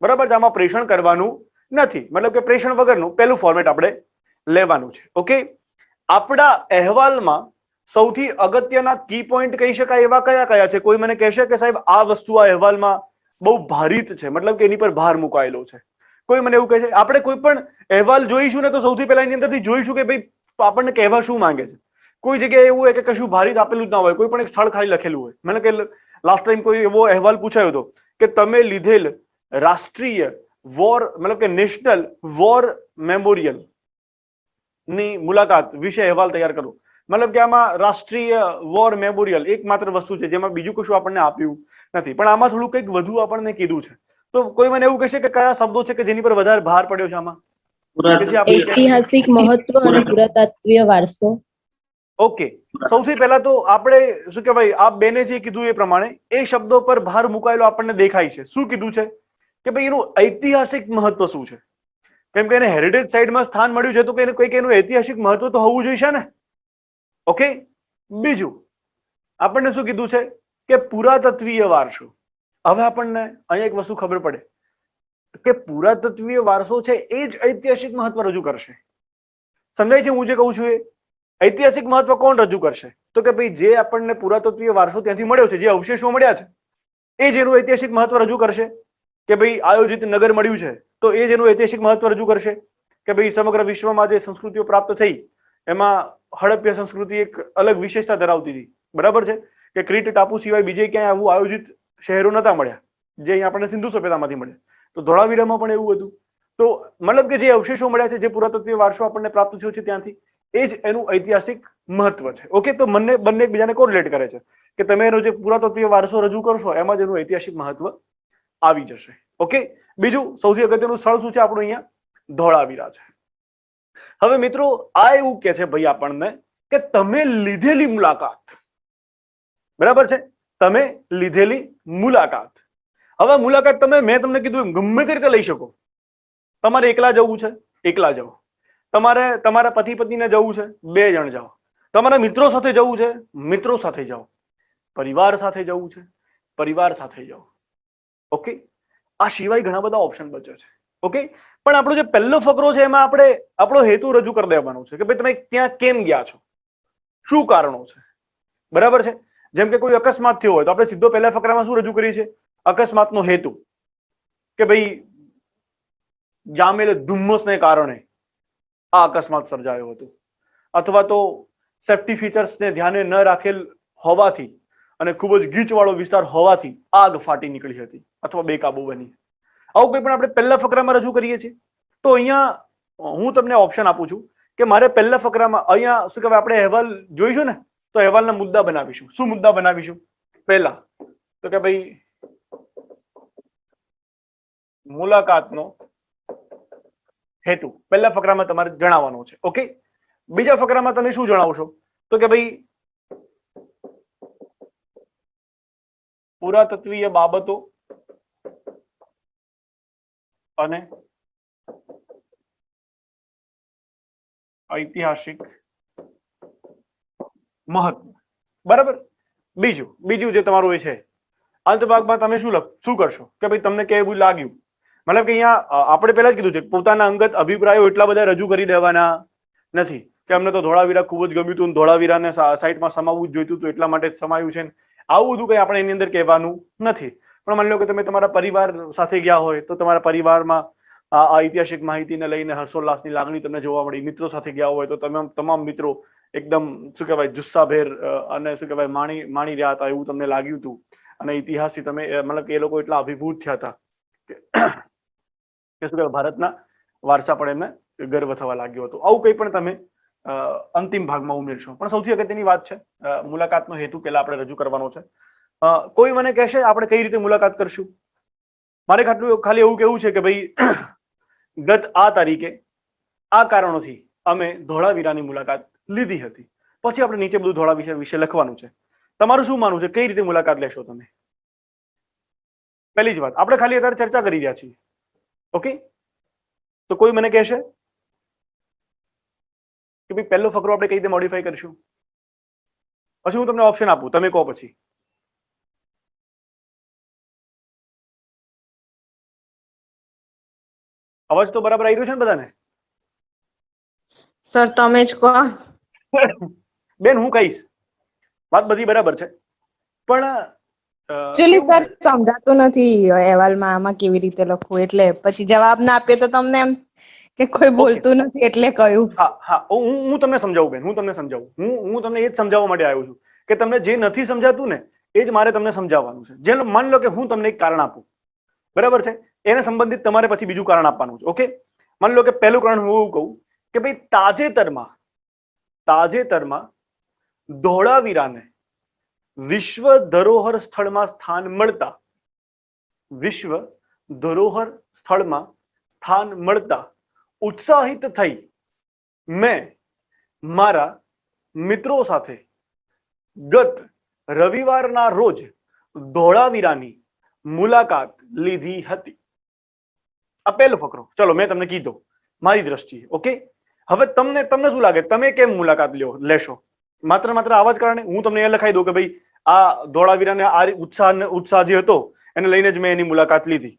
બરાબર છે, આમાં પ્રેષણ કરવાનું નથી. મતલબ કે પ્રેષણ વગરનું પહેલું ફોર્મેટ આપણે લેવાનું છે. ઓકે, આપણા અહેવાલમાં સૌથી અગત્યના કી પોઈન્ટ કહી શકાય એવા કયા કયા છે? કોઈ મને કહેશે કે સાહેબ આ વસ્તુ આ અહેવાલમાં બહુ ભારિત છે, મતલબ કે એની પર ભાર મુકાયેલો છે? કોઈ મને એવું કહે છે? આપણે કોઈ પણ અહેવાલ જોઈશું ને તો સૌથી પહેલા એની અંદરથી જોઈશું કે ભાઈ આપણને કહેવા શું માંગે છે. કોઈ જગ્યાએ એવું હોય કે કશું ભારિત આપેલું જ ના હોય, કોઈ પણ એક સ્થળ ખાલી લખેલું હોય. મને કે લાસ્ટ ટાઈમ કોઈ એવો અહેવાલ પૂછાયો હતો કે તમે લીધેલ રાષ્ટ્રીય વોર મતલબ કે નેશનલ વોર મેમોરિયલ ની મુલાકાત વિશે અહેવાલ તૈયાર કરો. મતલબ કે આમાં રાષ્ટ્રીય વોર મેમોરિયલ એકમાત્ર વસ્તુ છે જેમાં બીજું કશું આપણને આપ્યું નથી, પણ આમાં થોડું કંઈક વધુ આપણને કીધું છે. તો કોઈ મને એવું કહેશે કે કયા શબ્દો છે કે જેની પર વધારે ભાર પડ્યો છે આમાં? ઐતિહાસિક મહત્વ અને પુરાતત્વીય વારસો. ઓકે, સૌથી પહેલા તો આપણે શું કહેવાય આ બેને જે કીધું એ પ્રમાણે એ શબ્દો પર ભાર મુકાયેલો આપણને દેખાય છે. શું કીધું છે કે ભાઈ એનું ઐતિહાસિક મહત્વ શું છે? કેમ કે એને હેરિટેજ સાઇટમાં સ્થાન મળ્યું છે તો કંઈક એનું ઐતિહાસિક મહત્વ તો હોવું જોઈશે ને. ઓકે, બીજું આપણને શું કીધું છે કે પુરાતત્વીય વારસો. હવે આપણને અહીંયા એક વસ્તુ ખબર પડે કે પુરાતત્વીય વારસો છે એ જ ઐતિહાસિક મહત્વ રજૂ કરશે. સમજાય છે હું જે કહું છું એ? ઐતિહાસિક મહત્વ કોણ રજૂ કરશે? તો કે ભાઈ જે આપણને પુરાતત્વીય વારસો ત્યાંથી મળ્યો છે, જે અવશેષો મળ્યા છે, એ જ એનું ઐતિહાસિક મહત્વ રજૂ કરશે. કે ભાઈ આયોજિત નગર મળ્યું છે તો એ જ એનું ઐતિહાસિક મહત્વ રજૂ કરશે. કે ભાઈ સમગ્ર વિશ્વમાં જે સંસ્કૃતિઓ પ્રાપ્ત થઈ એમાં હડપ્પા સંસ્કૃતિ એક અલગ વિશેષતા ધરાવતી હતી. બરાબર છે કે ક્રીટ ટાપુ સિવાય બીજે ક્યાંય આવું આયોજિત શહેરો નતા મળ્યા જે અહીંયા આપણને સિંધુ સભ્યતામાંથી મળ્યા. તો ધોળાવીરામાં પણ એવું હતું. તો મતલબ કે જે અવશેષો મળ્યા છે, જે પુરાતત્વીય વારસો આપણને પ્રાપ્ત થયો છે ત્યાંથી, એ જ એનું ઐતિહાસિક મહત્વ છે. ઓકે, તો બંને એકબીજાને કોરિલેટ કરે છે કે તમે એનો જે પુરાતત્વીય વારસો રજૂ કરશો એમાં જ એનું ઐતિહાસિક મહત્વ આવી જશે. ઓકે, બીજું સૌથી અગત્યનું સ્થળ શું છે આપણું? અહીંયા ધોળાવીરા છે. હવે મિત્રો આ એવું કે છે ભાઈ આપણને કે તમે લીધેલી મુલાકાત, બરાબર છે, તમે લીધેલી મુલાકાત. હવે મુલાકાત મેં તમને કીધું ગમે તે રીતે લઈ શકો. તમારે એકલા જવું છે, એકલા જાઓ. તમારે તમારા પતિ પત્નીને જવું છે, 2 જણ જાઓ. તમારા મિત્રો સાથે જવું છે, મિત્રો સાથે જાઓ. પરિવાર સાથે જવું છે, પરિવાર સાથે જાઓ. ઓકે, આ સિવાય ઘણા બધા ઓપ્શન બચે છે. ઓકે, પણ આપણો જે પહેલો ફકરો છે એમાં આપણે આપણો હેતુ રજૂ કરી દેવાનો છે કે ભાઈ તમે ત્યાં કેમ ગયા છો, શું કારણો છે, બરાબર છે. જેમ કે કોઈ અકસ્માત થયો હોય તો આપણે સીધો પહેલા ફકરામાં શું રજૂ કરીએ છીએ? અકસ્માતનો હેતુ, કે ભાઈ જામેલ ધુમ્મસને કારણે આ અકસ્માત સર્જાયો હતો, અથવા તો સેફ્ટી ફીચર્સને ધ્યાને ન રાખેલ હોવાથી અને ખૂબ જ ગીચવાળો વિસ્તાર હોવાથી આગ ફાટી નીકળી હતી અથવા બેકાબુ બની. આવું કંઈ પણ આપણે પહેલા ફકરામાં રજૂ કરીએ છીએ. તો અહીંયા હું તમને ઓપ્શન આપું છું કે મારે પહેલા ફકરામાં અહીંયા શું કહેવાય, આપણે અહેવાલ જોઈશું ને, તો અહેવાલના મુદ્દા બનાવીશું. શું મુદ્દા બનાવીશું? પહેલા તો કે ભાઈ મુલાકાતનો હેતુ પહેલા ફકરામાં તમારે જણાવવાનો છે. ઓકે, બીજા ફકરામાં તમે શું જણાવશો? તો કે ભાઈ પુરાતત્વીય બાબતો અને ઐતિહાસિક મહત્વ. બરાબર. બીજું જે તમારું એ છે અંત ભાગમાં તમે શું કરશો કે ભાઈ તમને કેવું લાગ્યું? મતલબ કે અહીંયા આપણે પહેલા જ કીધું છે પોતાના અંગત અભિપ્રાયો એટલા બધા રજૂ કરી દેવાના નથી કે અમને તો ધોળાવીરા ખૂબ જ ગમ્યું હતું, ધોળાવીરાને સાઇટમાં સમાવવું જ જોઈતું હતું એટલા માટે જ સમાયું છે. આવું બધું કંઈ આપણે એની અંદર કહેવાનું નથી. પણ માની લો કે તમે તમારા પરિવાર સાથે ગયા હોય તો તમારા પરિવારમાં આ ઐતિહાસિક માહિતીને લઈને હર્ષોલ્લાસની લાગણી તમને જોવા મળી. મિત્રો સાથે ગયા હોય તો તમામ મિત્રો એકદમ શું કહેવાય જુસ્સાભેર અને શું કહેવાય માણી રહ્યા હતા એવું તમને લાગ્યું હતું. અને ઇતિહાસથી તમે મતલબ કે એ લોકો એટલા અભિભૂત થયા હતા કે શું કહેવાય ભારતના વારસા પણ એમને ગર્વ થવા લાગ્યો હતો. આવું કંઈ પણ તમે અંતિમ ભાગમાં ઉમેરશો. પણ સૌથી અગત્યની વાત છે મુલાકાતનો હેતુ પહેલા આપણે રજૂ કરવાનો છે. કોઈ મને કહેશે આપણે કઈ રીતે મુલાકાત કરશું? મારે ખાલી એવું કહેવું છે કે ભાઈ ગત આ તારીખે આ કારણોથી અમે ધોળાવીરાની મુલાકાત લીધી હતી. પછી આપણે નીચે બધું ધોળાવીરા વિશે લખવાનું છે. તમારું શું માનવું છે? કઈ રીતે મુલાકાત લેશો તમે? પહેલી જ વાત આપણે ખાલી અત્યારે ચર્ચા કરી રહ્યા છીએ. ઓકે, તો કોઈ મને કહેશે કે ભાઈ પહેલો ફકરો આપણે કઈ રીતે મોડિફાઈ કરીશું? પછી હું તમને ઓપ્શન આપું, તમે કહો પછી. અવાજ તો બરાબર આવી રહ્યો છે ને બધાને? સર તમે જ કહો. બેન હું કહીશ, વાત બધી બરાબર છે પણ એકચ્યુઅલી સર સમજાતું નથી અહેવાલમાં આમાં કેવી રીતે લખવું, એટલે પછી જવાબ ના આપીએ તો તમને એમ કે કોઈ બોલતું નથી એટલે કહ્યું. હા હું તમને સમજાવું બેન, હું તમને સમજાવું. હું તમને એ જ સમજાવવા માટે આવ્યો છું કે તમને જે નથી સમજાતું ને એ જ મારે તમને સમજાવવાનું છે. જેનો માની લો કે હું તમને એક કારણ આપું, બરાબર છે, એને સંબંધિત તમારે પછી બીજું કારણ આપવાનું છે. ઓકે, માની લો કે પહેલું કારણ હું એવું કહું કે ભાઈ તાજેતરમાં ધોળાવીરાને વિશ્વ ધરોહર સ્થળમાં સ્થાન મળતા ઉત્સાહિત થઈ મેં મારા મિત્રો સાથે ગત રવિવારના રોજ ધોળાવીરાની મુલાકાત લીધી હતી. આ પહેલો ફકરો ચલો મેં તમને કીધો મારી દ્રષ્ટિએ. ઓકે, હવે તમને શું લાગે તમે કેમ મુલાકાત લેશો? માત્ર આવા જ કારણે હું તમને એ લખાઈ દઉં કે ભાઈ આ ધોળાવીરાને આ ઉત્સાહ જે હતો એને લઈને જ મેં એની મુલાકાત લીધી.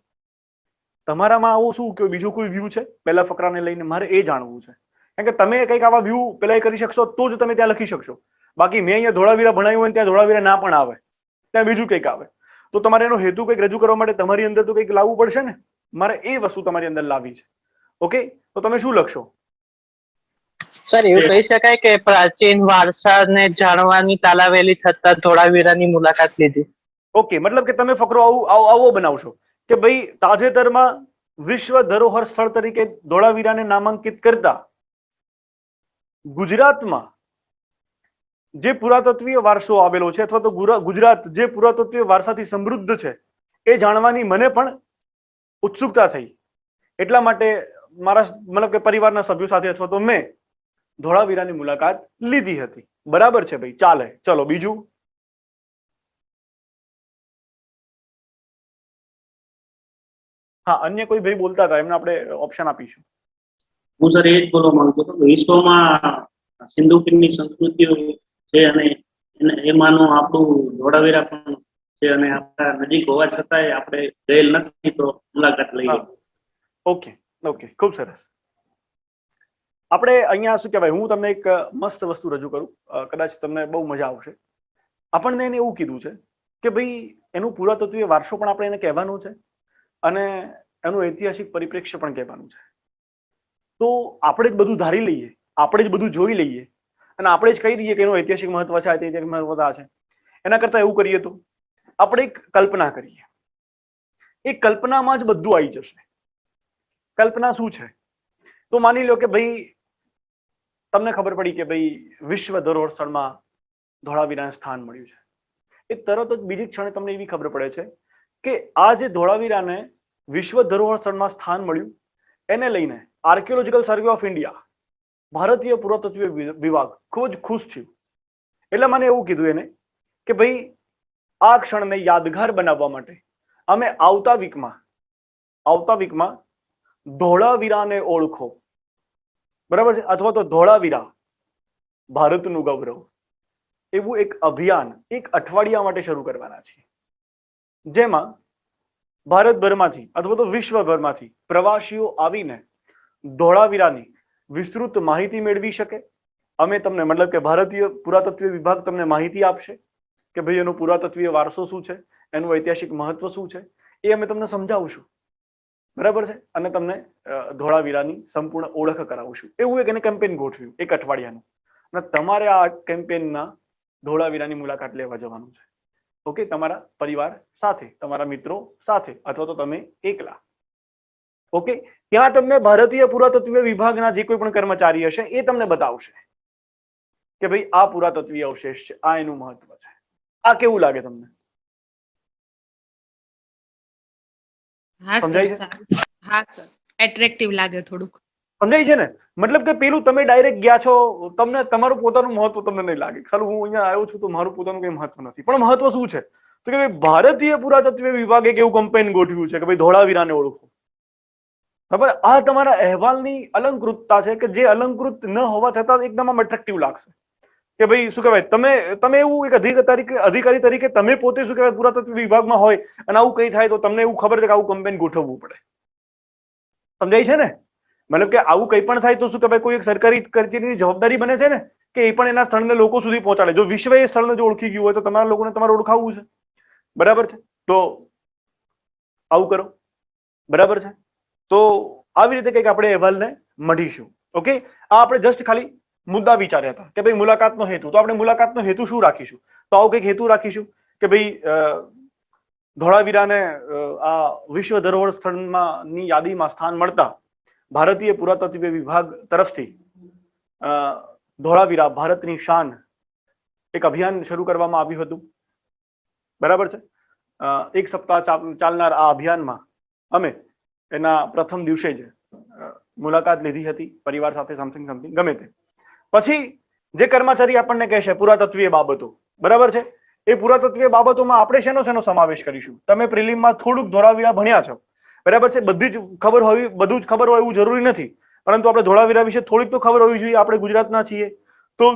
તમારામાં આવું શું કે બીજું કોઈ વ્યૂ છે પહેલા ફકરાને લઈને? મારે એ જાણવું છે. કારણ કે તમે કંઈક આવા વ્યૂ પેલા કરી શકશો તો જ તમે ત્યાં લખી શકશો. બાકી મેં અહીંયા ધોળાવીરા ભણાવ્યું હોય ત્યાં ધોળાવીરા ના પણ આવે, ત્યાં બીજું કંઈક આવે, તો તમારે એનો હેતુ કંઈક રજૂ કરવા માટે તમારી અંદર તો કંઈક લાવવું પડશે ને. મારે એ વસ્તુ તમારી અંદર લાવવી છે. ઓકે, તો તમે શું લખશો? સર એવું કહી શકાય કે પ્રાચીન વારસાને જાણવાની તાલાવેલી થતા ધોળાવીરાની મુલાકાત લીધી. ઓકે, મતલબ કે તમે ફકરો આવો બનાવશો કે ભાઈ તાજેતરમાં વિશ્વ ધરોહર સ્થળ તરીકે ધોળાવીરાને નામાંકિત કરતા ગુજરાતમાં જે પુરાતત્વીય વારસો આવેલો છે અથવા તો ગુજરાત જે પુરાતત્વીય વારસાથી સમૃદ્ધ છે એ જાણવાની મને પણ ઉત્સુકતા થઈ. એટલા માટે મારા મતલબ કે પરિવારના સભ્યો સાથે અથવા તો મેં ધોળાવીરાની મુલાકાત લીધી હતી. બરાબર છે ભાઈ, ચાલે. ચલો બીજું. હા, અન્ય કોઈ ભાઈ બોલતા હતા, એમને આપણે ઓપ્શન આપીશું. હું સર એ જ બોલવા માંગતો હતો કે વિશ્વમાં સિંધુ ખીણની સંસ્કૃતિઓ છે અને એમાંનું આપણું ધોળાવીરા પણ છે અને આપણા નજીક હોવા છતાંય આપણે ગયેલ નથી, તો મુલાકાત લઈએ. ઓકે ઓકે, ખૂબ સરસ. આપણે અહીંયા શું કહેવાય, હું તમને એક મસ્ત વસ્તુ રજૂ કરું, કદાચ તમને બહુ મજા આવશે. આપણને એને એવું કીધું છે કે ભાઈ એનું પુરાતત્વીય વારસો પણ આપણે એને કહેવાનો છે અને એનું ઐતિહાસિક પરિપ્રેક્ષ્ય પણ કહેવાનું છે. તો આપણે જ બધું ધારી લઈએ, આપણે જ બધું જોઈ લઈએ અને આપણે જ કહી દઈએ કે એનું ઐતિહાસિક મહત્વ છે, ઐતિહાસિક મહત્વ છે. એના કરતા એવું કરીએ તો આપણે એક કલ્પના કરીએ. એ કલ્પનામાં જ બધું આવી જશે. કલ્પના શું છે? તો માની લો કે ભાઈ તમને ખબર પડી કે ભાઈ વિશ્વ ધરોહર સ્થળમાં ધોળાવીરાને સ્થાન મળ્યું છે. એ તરત જ બીજી ક્ષણે તમને એવી ખબર પડે છે કે આ જે ધોળાવીરાને વિશ્વ ધરોહર સ્થળમાં સ્થાન મળ્યું એને લઈને આર્કિયોલોજીકલ સર્વે ઓફ ઇન્ડિયા, ભારતીય પુરાતત્વ વિભાગ ખૂબ જ ખુશ થયું. એટલે મને એવું કીધું એને કે ભાઈ આ ક્ષણને યાદગાર બનાવવા માટે અમે આવતા વીકમાં ધોળાવીરાને ઓળખો, બરાબર છે, અથવા તો ધોળાવીરા ભારતનું ગૌરવ, એવું એક અભિયાન 1 અઠવાડિયા માટે શરૂ કરવાના છે, જેમાં ભારતભરમાંથી અથવા તો વિશ્વભરમાંથી પ્રવાસીઓ આવીને ધોળાવીરાની વિસ્તૃત માહિતી મેળવી શકે. અમે તમને મતલબ કે ભારતીય પુરાતત્વ વિભાગ તમને માહિતી આપશે કે ભાઈ એનો પુરાતત્વીય વારસો શું છે, એનું ઐતિહાસિક મહત્વ શું છે, એ અમે તમને સમજાવશું. બરાબર છે, અને તમને ધોળાવીરાની સંપૂર્ણ ઓળખ કરાવશું. એવું એક એને કેમ્પેન ગોઠવ્યું 1 અઠવાડિયાનું, અને તમારે આ કેમ્પેનના ધોળાવીરાની મુલાકાત લેવા જવાનું છે. ઓકે, તમારા પરિવાર સાથે, તમારા મિત્રો સાથે, અથવા તો તમે એકલા. ઓકે, ત્યાં તમને ભારતીય પુરાતત્વ વિભાગના જે કોઈ પણ કર્મચારી હશે એ તમને બતાવશે કે ભાઈ આ પુરાતત્વીય અવશેષ છે, આ એનું મહત્વ છે. આ કેવું લાગે તમને? હા સમજાય સર, છે? હા સર, એટ્રેક્ટિવ લાગે થોડુંક. સમજાય છે ને? મતલબ કે પેલું તમે ડાયરેક્ટ ગયા છો, તમને તમારું પોતાનું મહત્વ તમને નહીં લાગે. ચાલો હું અહીંયા આવ્યો છું તો મારું પોતાનું કઈ મહત્વ નથી, પણ મહત્વ શું છે તો કે ભાઈ ભારતીય પુરાતત્વ વિભાગે એક એવું કેમ્પેન ગોઠવ્યું છે કે ભાઈ ધોળાવીરાને ઓળખો. બરાબર, આ તમારા અહેવાલની અલંકૃતતા છે કે જે અલંકૃત ન હોવા છતાં એકદમ આમ એટ્રેક્ટિવ લાગશે કે ભાઈ શું કહેવાય, તમે એવું એક અધિકારી તરીકે તમે પોતે શું કહેવાય પુરાતત્વ વિભાગમાં હોય અને આવું કઈ થાય તો તમને એવું ખબર છે કે આવું કેમ્પેન ગોઠવવું પડે. સમજાય છે ને? મતલબ કે આવું કંઈ પણ થાય તો શું કહેવાય કોઈ એક સરકારી કચેરીની જવાબદારી બને છે ને કે એ પણ એના સ્થળને લોકો સુધી પહોંચાડે. જો વિશ્વ એ સ્થળને જો ઓળખી ગયું હોય તો તમારા લોકોને તમારે ઓળખાવવું છે. બરાબર છે, તો આવું કરો. બરાબર છે, તો આવી રીતે કંઈક આપણે અહેવાલને મઢીશું. ઓકે, આ આપણે જસ્ટ ખાલી મુદ્દા વિચાર્યા હતા કે ભાઈ મુલાકાતનો હેતુ, તો આપણે મુલાકાતનો હેતુ શું રાખીશું? તો આવું કંઈક હેતુ રાખીશું કે ભાઈ ધોળાવીરાને આ વિશ્વ ધરોહર સ્થળની યાદીમાં સ્થાન મળતા ભારતીય પુરાતત્વ વિભાગ તરફથી ધોળાવીરા ભારતની શાન એક અભિયાન શરૂ કરવામાં આવ્યું હતું. બરાબર છે, 1 સપ્તાહ ચાલનાર આ અભિયાનમાં અમે એના પ્રથમ દિવસે જ મુલાકાત લીધી હતી પરિવાર સાથે, સમથિંગ ગમે તે. પછી જે કર્મચારી આપણને કહેશે પુરાતત્વીય બાબતો, બરાબર છે, એ પુરાતત્વીય બાબતોમાં આપણે શેનો સમાવેશ કરીશું? તમે પ્રિલિમમાં થોડુંક ધોળાવીરા ભણ્યા છો, બરાબર છે, બધું જ ખબર હોય એવું જરૂરી નથી, પરંતુ આપણે ધોળાવીરા વિશે થોડીક તો ખબર હોવી જોઈએ. આપણે ગુજરાતના છીએ તો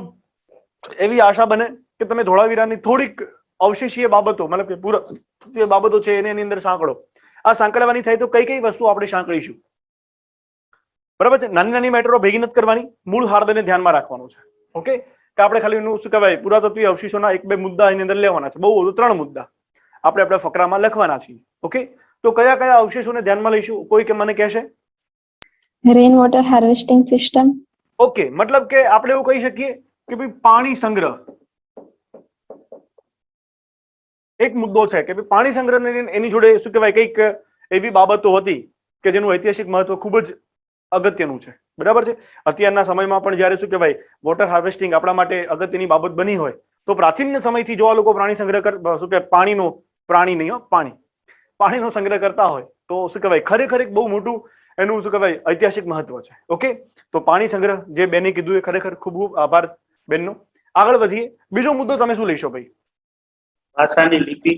એવી આશા બને કે તમે ધોળાવીરાની થોડીક અવશેષીય બાબતો, મતલબ કે પુરાતત્વીય બાબતો છે એની અંદર સાંકળો. આ સાંકળવાની થાય તો કઈ વસ્તુ આપણે સાંકળીશું? બરાબર છે, નાની નાની મેટરો ભેગી નથી કરવાની, મૂળ હાર્દને ધ્યાનમાં રાખવાનું છે. ઓકે, કે આપણે ખાલી એનું શું કહેવાય પુરાતત્વીય અવશેષોના 1-2 મુદ્દા એની અંદર લેવાના છે, બહુ વધુ 3 મુદ્દા આપણે આપણા ફકરામાં લખવાના છીએ. ઓકે, તો કયા કયા અવશેષોને ધ્યાનમાં લઈશું? કોઈ કે મને કહેશે? Rain water harvesting system. Okay, મતલબ કે આપણે એવું કહી શકીએ કે ભાઈ પાણી સંગ્રહ એક મુદ્દો છે કે ભાઈ પાણી સંગ્રહ એની જોડે શું કહેવાય કંઈક એવી બાબતો હતી કે જેનું ઐતિહાસિક મહત્વ ખૂબ જ અગત્યનું છે. બરાબર છે. અત્યારના સમયમાં પણ જ્યારે શું કહેવાય વોટર હાર્વેસ્ટિંગ આપણા માટે અગત્યની બાબત બની હોય તો પ્રાચીન સમયથી જો આ લોકો પ્રાણી સંગ્રહ શું કહેવાય પાણીનો સંગ્રહ કરતા હોય તો શું કહેવાય ખરેખર એક બહુ મોટું એનું શું કહેવાય ઐતિહાસિક મહત્વ છે. ઓકે, તો પાણી સંગ્રહ જે બેને કીધું એ ખરેખર ખૂબ ખૂબ આભાર બેનનો. આગળ વધીએ. બીજો મુદ્દો તમે શું લઈશો ભાઈ? ભાષાની લિપિ.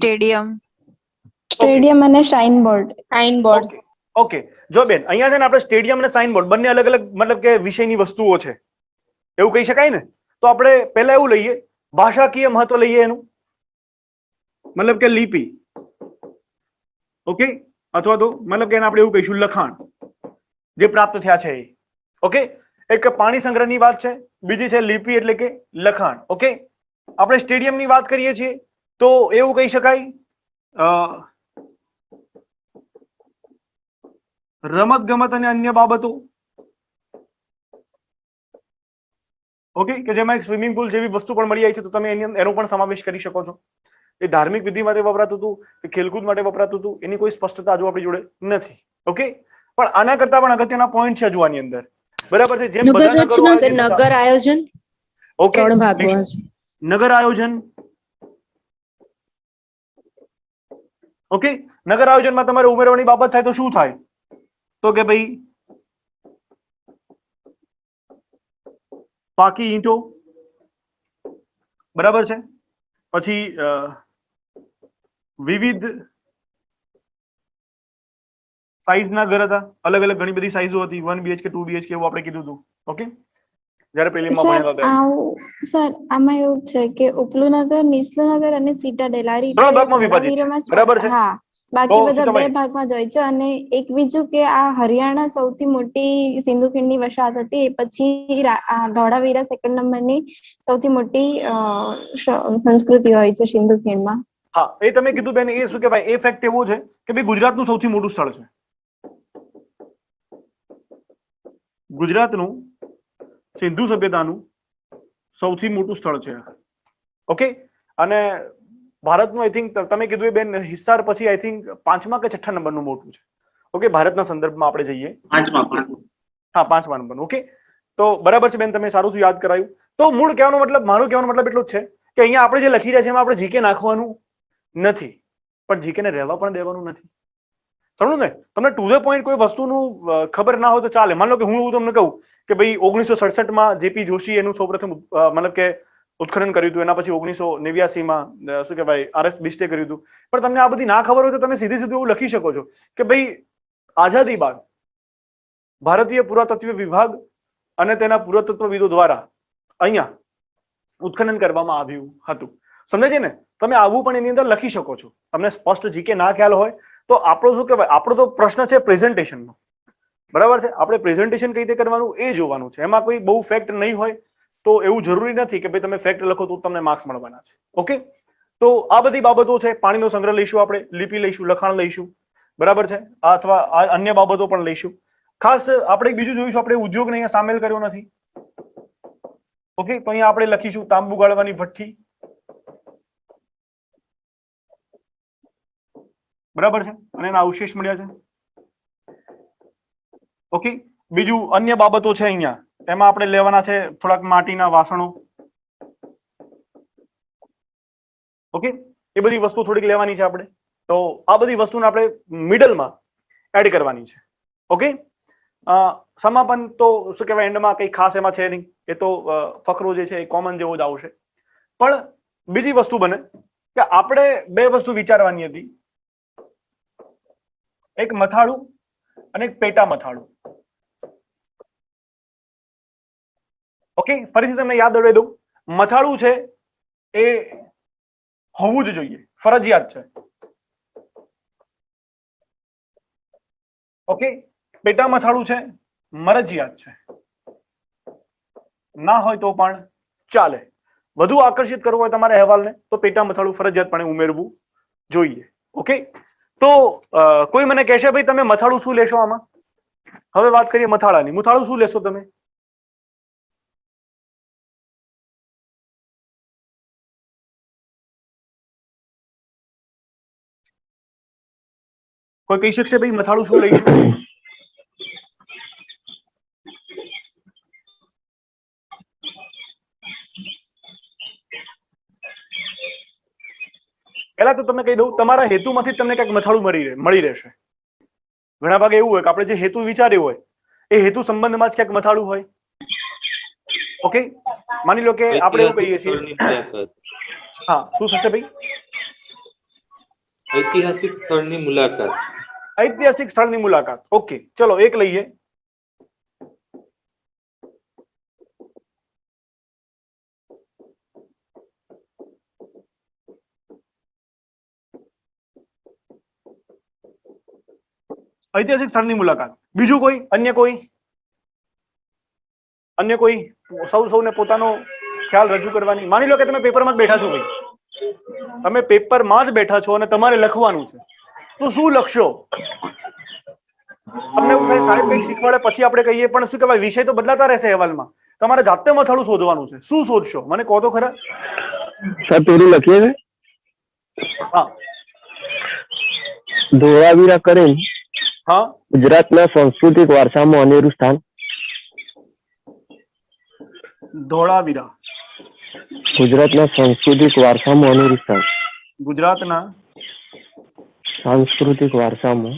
સ્ટેડિયમ અને sign board. Sign board. Okay, જો બેન અહીંયા છે ને આપણે સ્ટેડિયમ અને સાઇન બોર્ડ બંને અલગ અલગ મતલબ કે વિષયની વસ્તુઓ છે એવું કહી શકાય ને. તો આપણે પહેલા એવું લઈએ ભાષાકીય મહત્વ લઈએ એનું, મતલબ કે લિપિ. ઓકે, અથવા તો મતલબ કે આપણે એવું કહીશું લખાણ જે પ્રાપ્ત થયા છે એ. ઓકે, એક પાણી સંગ્રહની વાત છે, બીજી છે લિપિ એટલે કે લખાણ. ઓકે, આપણે સ્ટેડિયમની વાત કરીએ છીએ તો એવું કહી શકાય રમત ગમત અને અન્ય બાબતો. ઓકે, કે જેમાં એક સ્વિમિંગ પુલ જેવી વસ્તુ પણ મળી આવી છે તો તમે એનો પણ સમાવેશ કરી શકો છો. એ ધાર્મિક વિધિ માટે વપરાતું હતું કે ખેલકૂદ માટે વપરાતું હતું એની કોઈ સ્પષ્ટતા હજુ આપણી જોડે નથી. ઓકે, પણ આના કરતા પણ અગત્યના પોઈન્ટ છે હજુ આની અંદર. બરાબર છે. જેમ બધા નગર આયોજન. ઓકે, 3 ભાગમાં છે. નગર આયોજન. ઓકે, નગર આયોજનમાં તમારે ઉમેરવાની બાબત થાય તો શું થાય? તો કે ભાઈ પાકી ઈંટો. બરાબર છે. પછી વિવિધ સાઈઝના ઘર હતા, અલગ અલગ ઘણી બધી સાઈઝો હતી, 1 BHK 2 BHK એવું આપણે કીધું હતું. ઓકે, જ્યારે પ્રિલિમમાં ભણ્યા હતા સર આમાં એવું છે કે ઉપલું નગર, નીચલું નગર અને સિટાડેલ આ રીતે 3 ભાગમાં વિભાજિત છે. બરાબર છે. હા, બાકી તો બધા 2 સીતાબાઈ, ભાગમાં જ હોય છે. અને એક બીજું કે આ હરિયાણા સૌથી મોટી સિંધુ ખીણની વસાહત હતી, એ પછી ધોળાવીરા સેકન્ડ નંબરની સૌથી મોટી સંસ્કૃતિ હોય છે સિંધુ ખીણમાં. હા, એ તમે કીધું બેન, એ શું કહેવાય એ ફેક્ટ એવો છે કે ભાઈ ગુજરાતનું સૌથી મોટું સ્થળ છે. ગુજરાતનું સિંધુ સભ્યતાનું સૌથી મોટું સ્થળ છે. ઓકે, અને ભારતનું આઈ થિંક તમે કીધું એ બેન હિસાર પછી આઈ થિંક 5મા કે 6ઠ્ઠા નંબરનું મોટું છે. ઓકે, ભારતના સંદર્ભમાં આપણે જઈએ 5મા. હા, 5મા નંબરનું. ઓકે, તો બરાબર છે બેન, તમે સારું યાદ કરાયું. તો મૂળ કહેવાનો મતલબ, મારું કહેવાનો મતલબ એટલો જ છે કે અહીંયા આપણે જે લખી રહ્યા છીએ એમાં આપણે જીકે નાખવાનું નથી, પણ જીકે ને રહેવા પણ દેવાનું નથી. સમજો ને? તમને ટુ ધ પોઈન્ટ કોઈ વસ્તુનું ખબર ના હોય તો ચાલે. માન લો કે હું એવું તમને કહું કે ભાઈ 1967માં જેપી જોશી એનું સૌપ્રથમ મતલબ કે ઉત્ખનન કર્યું હતું, એના પછી 1989માં શું કહેવાય RF બિસ્ટે કર્યું હતું. પણ તમને આ બધી ના ખબર હોય તો તમે સીધે સીધું એવું લખી શકો છો કે ભાઈ આઝાદી બાદ ભારતીય પુરાતત્વ વિભાગ અને તેના પુરાતત્વવિદો દ્વારા અહીંયા ઉત્ખનન કરવામાં આવ્યું હતું. સમજે છે ને? તમે આવું પણ એની અંદર લખી શકો છો. તમને સ્પષ્ટ જીકે ના ખ્યાલ હોય તો આપણો શું કહેવાય, આપણો તો પ્રશ્ન છે પ્રેઝન્ટેશનનો. બરાબર છે. આપણે પ્રેઝન્ટેશન કઈ રીતે કરવાનું એ જોવાનું છે. એમાં કોઈ બહુ ફેક્ટ નહીં હોય તો એવું જરૂરી નથી કે ભાઈ તમે ફેક્ટ લખો તો તમને માર્ક્સ મળવાના છે. ઓકે, તો આ બધી બાબતો છે. પાણીનો સંગ્રહ લઈશું, આપણે લિપિ લઈશું, લખાણ લઈશું. બરાબર છે. અથવા અન્ય બાબતો પણ લઈશું. ખાસ આપણે બીજું જોઈશું, આપણે ઉદ્યોગને અહીંયા સામેલ કર્યો નથી. ઓકે, તો અહીંયા આપણે લખીશું તાંબુ ગાળવાની ભઠ્ઠી. બરાબર છે, અને એના અવશેષ મળ્યા છે. ઓકે, બીજું અન્ય બાબતો છે અહીંયા, એમાં આપણે લેવાના છે થોડાક માટીના વાસણો. ઓકે, એ બધી વસ્તુ થોડીક લેવાની છે આપણે. તો આ બધી વસ્તુને આપણે મિડલમાં એડ કરવાની છે. ઓકે, સમાપન તો શું કહેવાય એન્ડમાં કંઈ ખાસ એમાં છે નહીં, એ તો ફકરો જે છે એ કોમન જેવો જ આવશે. પણ બીજી વસ્તુ બને કે આપણે 2 વસ્તુ વિચારવાની હતી, એક મથાળું અને એક પેટા મથાળું. ઓકે, ફરીથી તમને યાદ અપાવી દઉં, મથાળું છે એ હોવું જ જોઈએ, ફરજિયાત છે. ઓકે, પેટા મથાળું છે મરજિયાત છે. ના હોય તો પણ ચાલે. વધુ આકર્ષિત કરવું હોય તમારા અહેવાલને તો પેટા મથાળું ફરજિયાતપણે ઉમેરવું જોઈએ. ઓકે, તો કોઈ મને કહેશે ભાઈ તમે મથાળું શું લેશો આમાં? હવે વાત કરીએ મથાળાની. મથાળું શું લેશો તમે? કોઈ કહી શકશે ભાઈ મથાળું શું લઈશું? પહેલા તો તમને કહી દઉં, તમારા હેતુમાંથી જ તમને કંઈક મથાળું મળી રહેશે. ઘણા ભાગે એવું હોય કે આપણે જે હેતુ વિચાર્યો હોય એ હેતુ સંબંધમાં જ ક્યાંક મથાળું હોય. ઓકે, માની લો કે આપણે એવું કહીએ છીએ. સ્થળની મુલાકાત. હા, શું થશે ભાઈ? ઐતિહાસિક સ્થળની મુલાકાત. ઐતિહાસિક સ્થળની મુલાકાત. ઓકે, ચલો એક લઈએ. ઐતિહાસિક સ્થળની મુલાકાત. બીજું કોઈ? અન્ય કોઈ? સૌને પોતાનો ખ્યાલ રજૂ કરવાની. માની લો કે તમે પેપરમાં જ બેઠા છો ભાઈ, તમે પેપરમાં જ બેઠા છો અને તમારે લખવાનું છે, તો શું લખશો? તમને એવું થાય સાહેબ કંઈક શીખવાડે પછી આપણે કહીએ, પણ શું કહેવાય, વિષય તો બદલાતા રહેશે અહેવાલમાં. તમારે જાતે મથાળું શોધવાનું છે. શું શોધશો મને કહો તો ખરા. સર પેલું લખીએ છે હા ધોળાવીરા કરેલ હા, ગુજરાતના સાંસ્કૃતિક વારસામાં અનેરું સ્થાન. ધોળાવીરા ગુજરાતના સાંસ્કૃતિક વારસામાં અનેરું સ્થાન. ગુજરાતના સાંસ્કૃતિક વારસામાં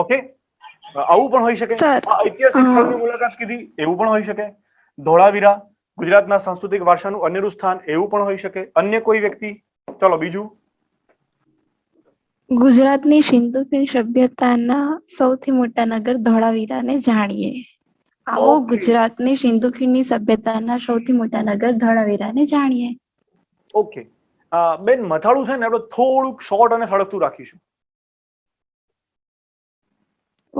ઓકે, આવું પણ હોઈ શકે. સર, ઐતિહાસિક સ્થળની મુલાકાત કીધી, એવું પણ હોઈ શકે. ધોળાવીરા ગુજરાતના સાંસ્કૃતિક વારસાનું અનેરું સ્થાન, એવું પણ હોઈ શકે. અન્ય કોઈ વ્યક્તિ? ચલો બીજું. ગુજરાતની સિંધુ ખીણ સભ્યતાના સૌથી મોટા નગર ધોળાવીરાને જાણીએ. આવો Okay. ગુજરાતની સિંધુ ખીણની સભ્યતાના સૌથી મોટા નગર ધોળાવીરાને જાણીએ. ઓકે, બેન મથાળું છે ને આપણે થોડુંક શોર્ટ અને સળગતું રાખીશું.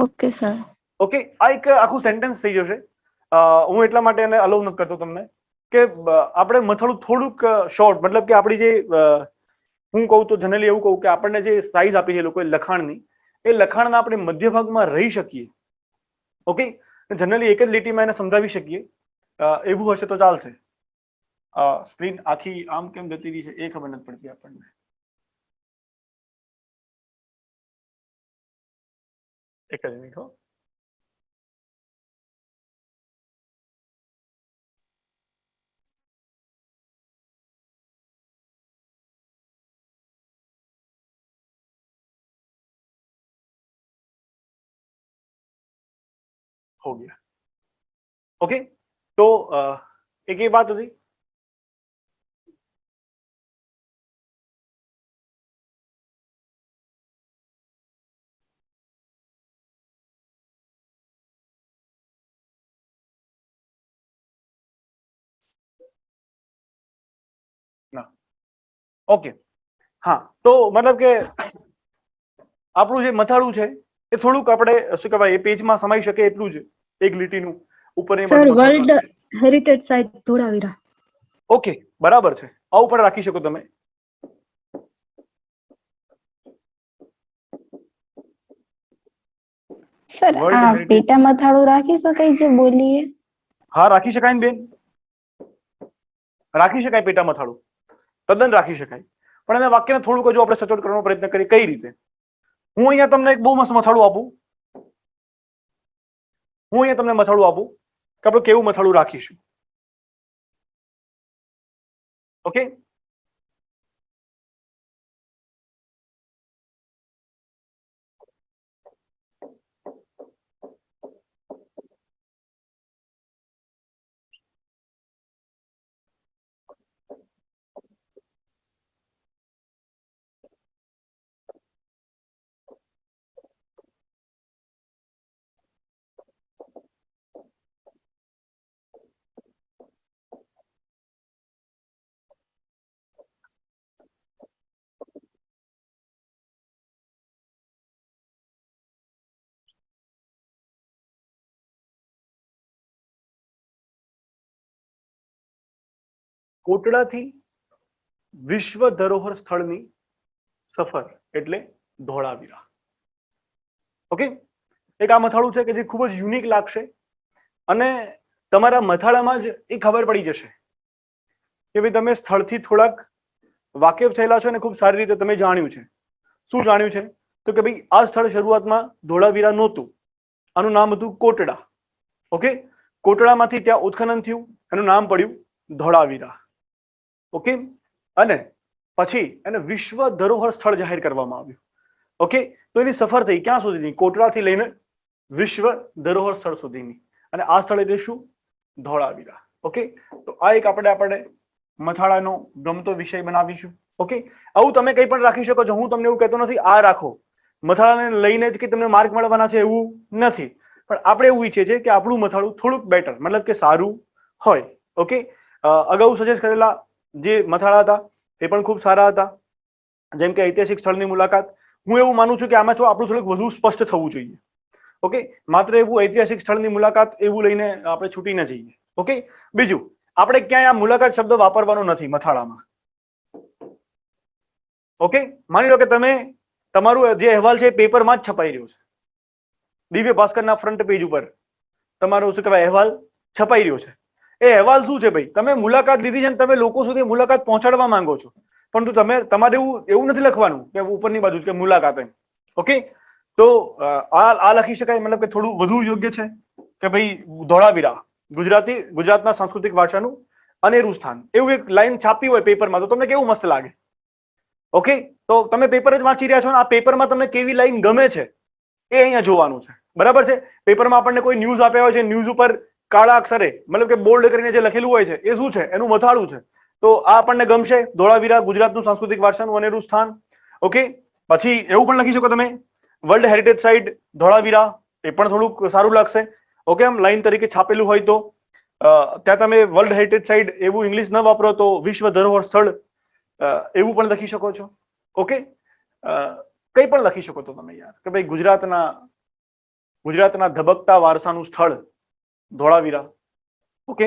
Okay sir. ઓકે, આ એક આખું સેન્ટેન્સ થઈ જશે. હું એટલા માટે એને અલાઉ નથી કરતો તમને કે આપણે મથાળું થોડુંક શોર્ટ, મતલબ કે આપણી જે હું કહું તો જનરલી એવું કહું કે આપણને જે સાઈઝ આપી છે લોકોએ લખાણની, એ લખાણના આપણે મધ્ય ભાગમાં રહી શકીએ. ઓકે, જનરલી એક જ લીટીમાં એને સમજાવી શકીએ, એવું હશે તો ચાલશે. સ્ક્રીન આખી આમ કેમ જતી રહી છે એ ખબર નથી પડતી આપણને. એક જ મિનિટ હો. हो गया. ओके, तो एक ये बात होती. ना ओके, हाँ, तो मतलब કે આપણું જે મથાળું છે એ થોડુંક આપણે શું કહેવાય એ પેજમાં સમાઈ શકે એટલું જ, એક લીટીનું ઉપરની સર, બાજુ. World heritage site Dholavira. Okay, બરાબર છે, આવું પણ રાખી શકો તમે. સર, World આ Heritage. પેટા મથાળું રાખી શકાય જે બોલીએ? હા, રાખી શકાય ને બેન, રાખી શકાય પેટા મથાળું, તદ્દન રાખી શકાય. પણ એને વાક્યને થોડુંક હજુ આપણે સચોટ કરવાનો પ્રયત્ન કરીએ. કઈ રીતે? હું અહીંયા તમને એક બહુ મસ્ત મથાળું આપું, કે આપણે કેવું મથાળું રાખીશું. ઓકે, કોટડાથી વિશ્વ ધરોહર સ્થળની સફર એટલે ધોળાવીરા. ઓકે, એક આ મથાળું છે કે જે ખૂબ જ યુનિક લાગશે અને તમારા મથાળામાં જ એ ખબર પડી જશે કે ભાઈ તમે સ્થળથી થોડાક વાકેફ થયેલા છો અને ખૂબ સારી રીતે તમે જાણ્યું છે. શું જાણ્યું છે? તો કે ભાઈ આ સ્થળ શરૂઆતમાં ધોળાવીરા નહોતું, આનું નામ હતું કોટડા. ઓકે, કોટડામાંથી ત્યાં ઉત્ખનન થયું, એનું નામ પડ્યું ધોળાવીરા. ઓકે, અને પછી એને વિશ્વ ધરોહર સ્થળ જાહેર કરવામાં આવ્યું. ઓકે, તો એની સફર થઈ ક્યાં સુધીની? કોટડાથી લઈને વિશ્વ ધરોહર સ્થળ સુધીની. અને આ સ્થળ એટલે શું? ધોળાવીરા. ઓકે, તો આ એક આપણે મથાળાનો ગમતો વિષય બનાવીશું. ઓકે, આવું તમે કંઈ પણ રાખી શકો છો. હું તમને એવું કહેતો નથી આ રાખો, મથાળાને લઈને જ કે તમને માર્ક મળવાના છે એવું નથી, પણ આપણે એવું ઈચ્છીએ છીએ કે આપણું મથાળું થોડુંક બેટર, મતલબ કે સારું હોય. ઓકે, અગાઉ સજેસ્ટ કરેલા જે મથાળા હતા એ પણ ખૂબ સારા હતા, જેમ કે ઐતિહાસિક સ્થળની મુલાકાત. હું એવું માનું છું કે આમાં આપણું થોડુંક વધુ સ્પષ્ટ થવું જોઈએ. ઓકે, માત્ર એવું ઐતિહાસિક સ્થળની મુલાકાત એવું લઈને આપણે છૂટી ન જઈએ. ઓકે, બીજું આપણે ક્યાંય આ મુલાકાત શબ્દ વાપરવાનો નથી મથાળામાં. ઓકે, માની લો કે તમે તમારું જે અહેવાલ છે એ પેપરમાં જ છપાઈ રહ્યો છે, દિવ્ય ભાસ્કરના ફ્રન્ટ પેજ ઉપર તમારો શું કહેવાય અહેવાલ છપાઈ રહ્યો છે. એ અહેવાલ શું છે ભાઈ? તમે મુલાકાત લીધી છે અને તમે લોકો સુધી મુલાકાત પહોંચાડવા માંગો છો, પરંતુ તમારે એવું નથી લખવાનું કે ઉપરની બાજુ કે મુલાકાત એમ. ઓકે, તો આ લખી શકાય, મતલબ કે થોડું વધુ યોગ્ય છે કે ભાઈ ધોળાવીરા ગુજરાતના સાંસ્કૃતિક વારસાનું અનેરું સ્થાન. એવું એક લાઈન છાપી હોય પેપરમાં તો તમને કેવું મસ્ત લાગે. ઓકે, તો તમે પેપર જ વાંચી રહ્યા છો અને આ પેપરમાં તમને કેવી લાઈન ગમે છે એ અહીંયા જોવાનું છે. બરાબર છે? પેપરમાં આપણને કોઈ ન્યૂઝ આપ્યા હોય છે, ન્યૂઝ ઉપર કાળા અક્ષરે મતલબ કે બોલ્ડ કરીને જે લખેલું હોય છે એ શું છે? એનું મથાળું છે. તો આ આપણને ગમશે. ધોળાવીરા ગુજરાતનું સાંસ્કૃતિક વારસાનું અનેરું સ્થાન. ઓકે, પછી એવું પણ લખી શકો તમે વર્લ્ડ હેરિટેજ સાઇટ ધોળાવીરા, એ પણ થોડુંક સારું લાગશે. ઓકે, આમ લાઈન તરીકે છાપેલું હોય તો ત્યાં તમે વર્લ્ડ હેરિટેજ સાઇટ એવું ઇંગ્લિશ ન વાપરો તો વિશ્વ ધરોહર સ્થળ એવું પણ લખી શકો છો. ઓકે, કંઈ પણ લખી શકો તો તમે યાર કે ભાઈ ગુજરાતના ધબકતા વારસાનું સ્થળ ધોળાવીરા. ઓકે,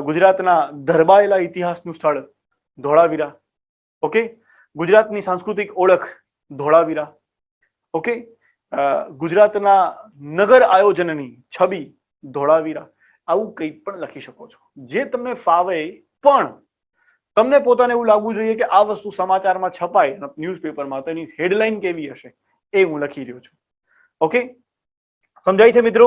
ગુજરાતના ધરબાયેલા ઇતિહાસનું સ્થળ ધોળાવીરા. ઓકે, ગુજરાતની સાંસ્કૃતિક ઓળખ ધોળાવીરા. ઓકે, ગુજરાતના નગર આયોજનની છબી ધોળાવીરા. આવું કંઈ પણ લખી શકો છો જે તમને ફાવે, પણ તમને પોતાને એવું લાગવું જોઈએ કે આ વસ્તુ સમાચારમાં છપાય ન્યૂઝપેપરમાં તો એની હેડલાઇન કેવી હશે એ હું લખી રહ્યો છું. ઓકે, સમજાય છે મિત્રો?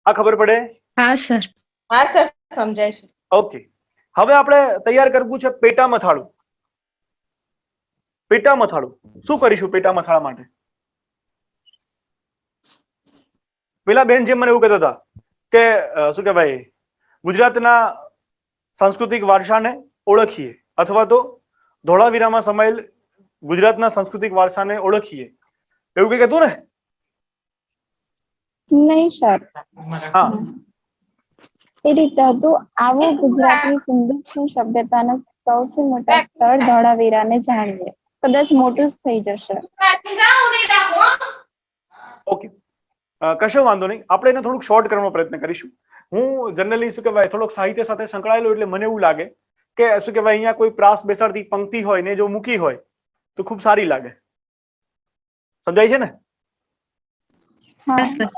આ ખબર પડે? હા સર. હા સર, સમજાય છે. ઓકે, હવે આપણે તૈયાર કરવું છે પેટા મથાળું. પેટા મથાળું શું કરીશું પેટા મથાળા માટે? પેલા બેન જેમ મને એવું કહેતા હતા કે શું કહેવાય ગુજરાતના સાંસ્કૃતિક વારસાને ઓળખીએ, અથવા તો ધોળાવીરામાં સમાયેલ ગુજરાતના સાંસ્કૃતિક વારસાને ઓળખીએ, એવું કઈ હતું ને? નહીં સર, હા, એ રીતે હતું. આવો ગુજરાતની સિંધુ સભ્યતાના સૌથી મોટા સ્થળ ધોળાવીરાને જાણીએ. કદાચ મોટું જ થઈ જશે. ઓકે, કશો વાંધો નહીં. આપણે એને થોડુંક શોર્ટ કરવાનો પ્રયત્ન કરીશું. હું જનરલી શું કહેવાય થોડોક સાહિત્ય સાથે સંકળાયેલો એટલે મને એવું લાગે કે શું કહેવાય અહીંયા કોઈ પ્રાસ બેસાડતી પંક્તિ હોય ને જો મૂકી હોય તો ખૂબ સારી લાગે. સમજાય છે ને? હા સર.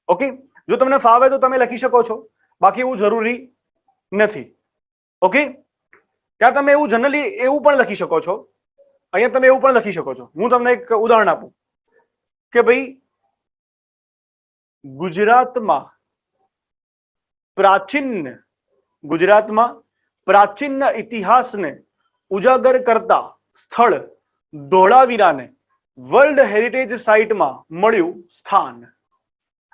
ઓકે, જો તમને ફાવે તો તમે લખી શકો છો, બાકી એવું જરૂરી નથી. ઓકે, ત્યાં તમે એવું જનરલી એવું પણ લખી શકો છો, અહીંયા તમે એવું પણ લખી શકો છો. હું તમને એક ઉદાહરણ આપું કે ભાઈ ગુજરાતમાં પ્રાચીન ઇતિહાસને ઉજાગર કરતા સ્થળ ધોળાવીરાને વર્લ્ડ હેરિટેજ સાઇટમાં મળ્યું સ્થાન.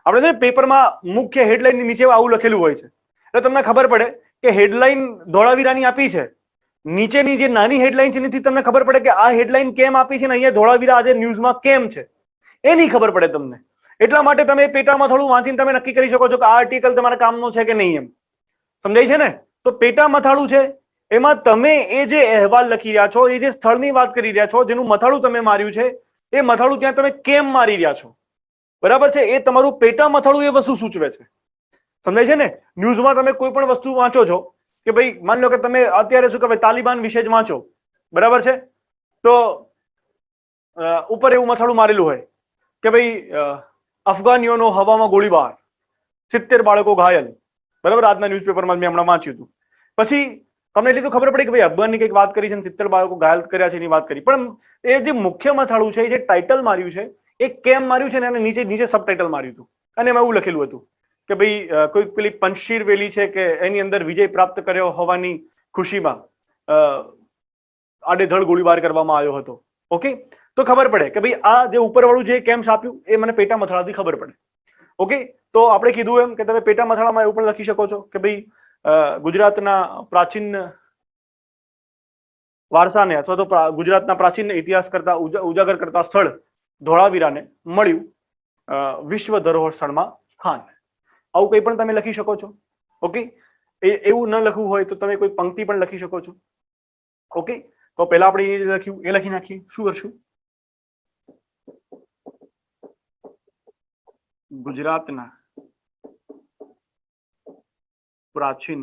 આપણે પેપરમાં મુખ્ય હેડલાઇનની નીચે આવું લખેલું હોય છે એટલે તમને ખબર પડે કે હેડલાઇન ધોળાવીરાની આપી છે, નીચેની જે નાની હેડલાઇન છે એનાથી તમને ખબર પડે કે આ હેડલાઇન કેમ આપી છે ને અહીંયા ધોળાવીરા આજે ન્યૂઝમાં કેમ છે એ નહીં ખબર પડે તમને. એટલા માટે તમે પેટામાં થોડું વાંચીને તમે નક્કી કરી શકો છો કે આ આર્ટિકલ તમારા કામનો છે કે નહીં એમ. સમજાય છે ને? તો પેટા મથાળું છે એમાં તમે એ જે અહેવાલ લખી રહ્યા છો, એ જે સ્થળની વાત કરી રહ્યા છો, જેનું મથાળું તમે માર્યું છે એ મથાળું ત્યાં તમે કેમ મારી રહ્યા છો, બરાબર છે? એ તમારું પેટા મથાળું એ વસ્તુ સૂચવે છે. સમજાય છે ને? ન્યૂઝમાં તમે કોઈ પણ વસ્તુ વાંચો છો કે ભાઈ માની લો કે તમે અત્યારે શું કહેવાય તાલિબાન વિશે જ વાંચો, બરાબર છે? તો ઉપર એવું મથાળું મારેલું હોય કે ભાઈ અફઘાનીઓનો હવામાં ગોળીબાર, 70 બાળકો ઘાયલ, બરાબર? આજના ન્યૂઝપેપરમાં મેં હમણાં વાંચ્યું હતું. પછી તમને એટલી તો ખબર પડી કે ભાઈ અકબરની કંઈક વાત કરી છે, 70 બાળકો ઘાયલ કર્યા છે એની વાત કરી, પણ એ જે મુખ્ય મથાળું છે, એ જે ટાઇટલ માર્યું છે, એ કેમ માર્યું છે ને એને નીચે નીચે સબટાઇટલ માર્યું હતું, અને એમાં એવું લખેલું હતું કે ભાઈ કોઈક પેલી પંચશીર વેલી છે કે એની અંદર વિજય પ્રાપ્ત કર્યો હોવાની ખુશીમાં આડેધડ ગોળીબાર કરવામાં આવ્યો હતો. ઓકે, તો ખબર પડે કે ભાઈ આ જે ઉપરવાળું જે કેમ છાપ્યું એ મને પેટા મથાળાથી ખબર પડે. ઓકે, તો આપણે કીધું એમ કે તમે પેટા મથાળામાં એવું પણ લખી શકો છો કે ભાઈ ગુજરાતના પ્રાચીન વારસાને અથવા તો ગુજરાતના પ્રાચીન ઇતિહાસ કરતા ઉજાગર કરતા સ્થળ ધોળાવીરાને મળ્યું વિશ્વ ધરોહર સ્થળમાં સ્થાન. આવું કંઈ પણ તમે લખી શકો છો. ઓકે, એવું ન લખવું હોય તો તમે કોઈ પંક્તિ પણ લખી શકો છો. ઓકે, તો પહેલા આપણે એ લખ્યું એ લખી નાખીએ. શું કરશું? ગુજરાતના પ્રાચીન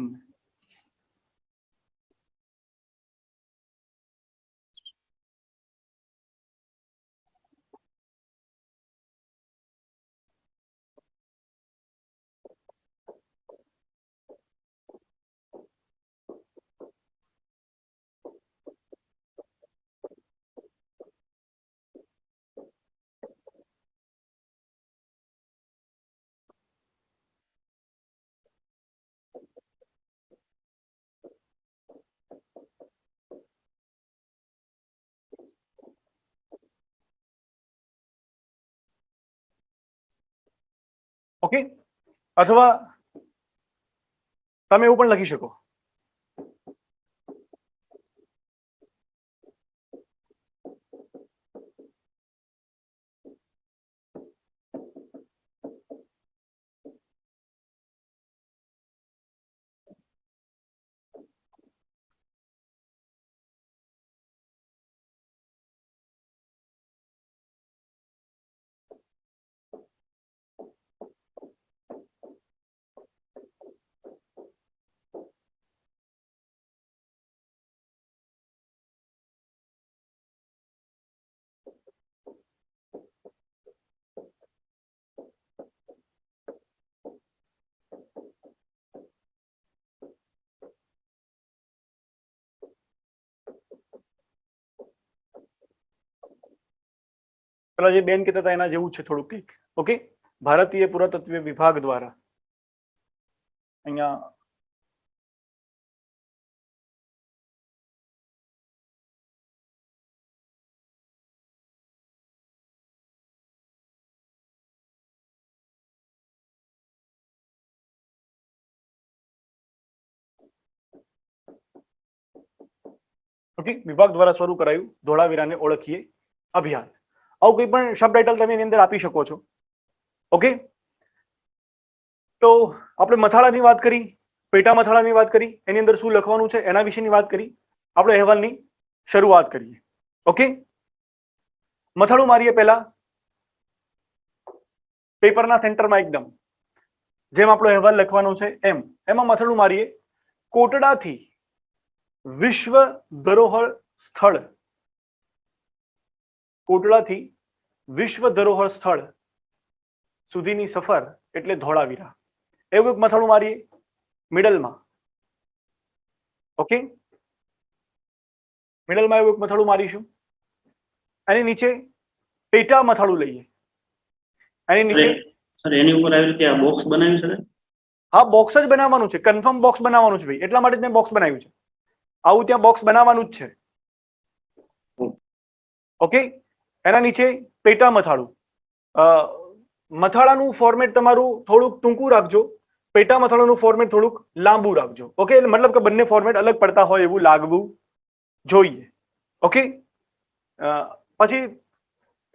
ઓકે, અથવા તમે એવું પણ લખી શકો પેલા જે બેન કહેતા હતા એના જેવું છે થોડુંક કંઈક. ઓકે, ભારતીય પુરાતત્વ વિભાગ દ્વારા અહીંયા ઓકે વિભાગ દ્વારા શરૂ કરાયું ધોળાવીરાને ઓળખીએ અભિયાન. આવું કોઈ પણ સબટાઇટલ તમે એની અંદર આપી શકો છો. ઓકે, તો આપણે મથાળાની વાત કરી, પેટા મથાળાની વાત કરી, એની અંદર શું લખવાનું છે એના વિશેની વાત કરી. આપણે અહેવાલની શરૂઆત કરીએ. ઓકે, મથાળું મારીએ પહેલા પેપરના સેન્ટરમાં એકદમ જેમ આપણો અહેવાલ લખવાનો છે એમાં મથાળું મારીએ કોટડાથી વિશ્વ ધરોહર સ્થળ, કોટડાથી વિશ્વ ધરોહર સ્થળ સુધીની સફર એટલે ધોળાવીરા. એવું એક મથાળું મારીએ મિડલમાં. ઓકે, મિડલમાં એવું એક મથાળું મારીશું. એની નીચે પેટા મથાળું લઈએ. એની નીચે સર એની ઉપર આવી રીતે આ બોક્સ બનાવ્યું છે? હા, બોક્સ જ બનાવવાનું છે, કન્ફર્મ બોક્સ બનાવવાનું છે ભાઈ, એટલા માટે જ મેં બોક્સ બનાવ્યું છે. આવું ત્યાં બોક્સ બનાવવાનું જ છે. ઓકે, એના નીચે પેટા મથાળું. મથાળાનું ફોર્મેટ તમારું થોડુંક ટૂંકું રાખજો, પેટા મથાળાનું ફોર્મેટ થોડુંક લાંબુ રાખજો. ઓકે, મતલબ કે બંને ફોર્મેટ અલગ પડતા હોય એવું લાગવું જોઈએ. ઓકે, પછી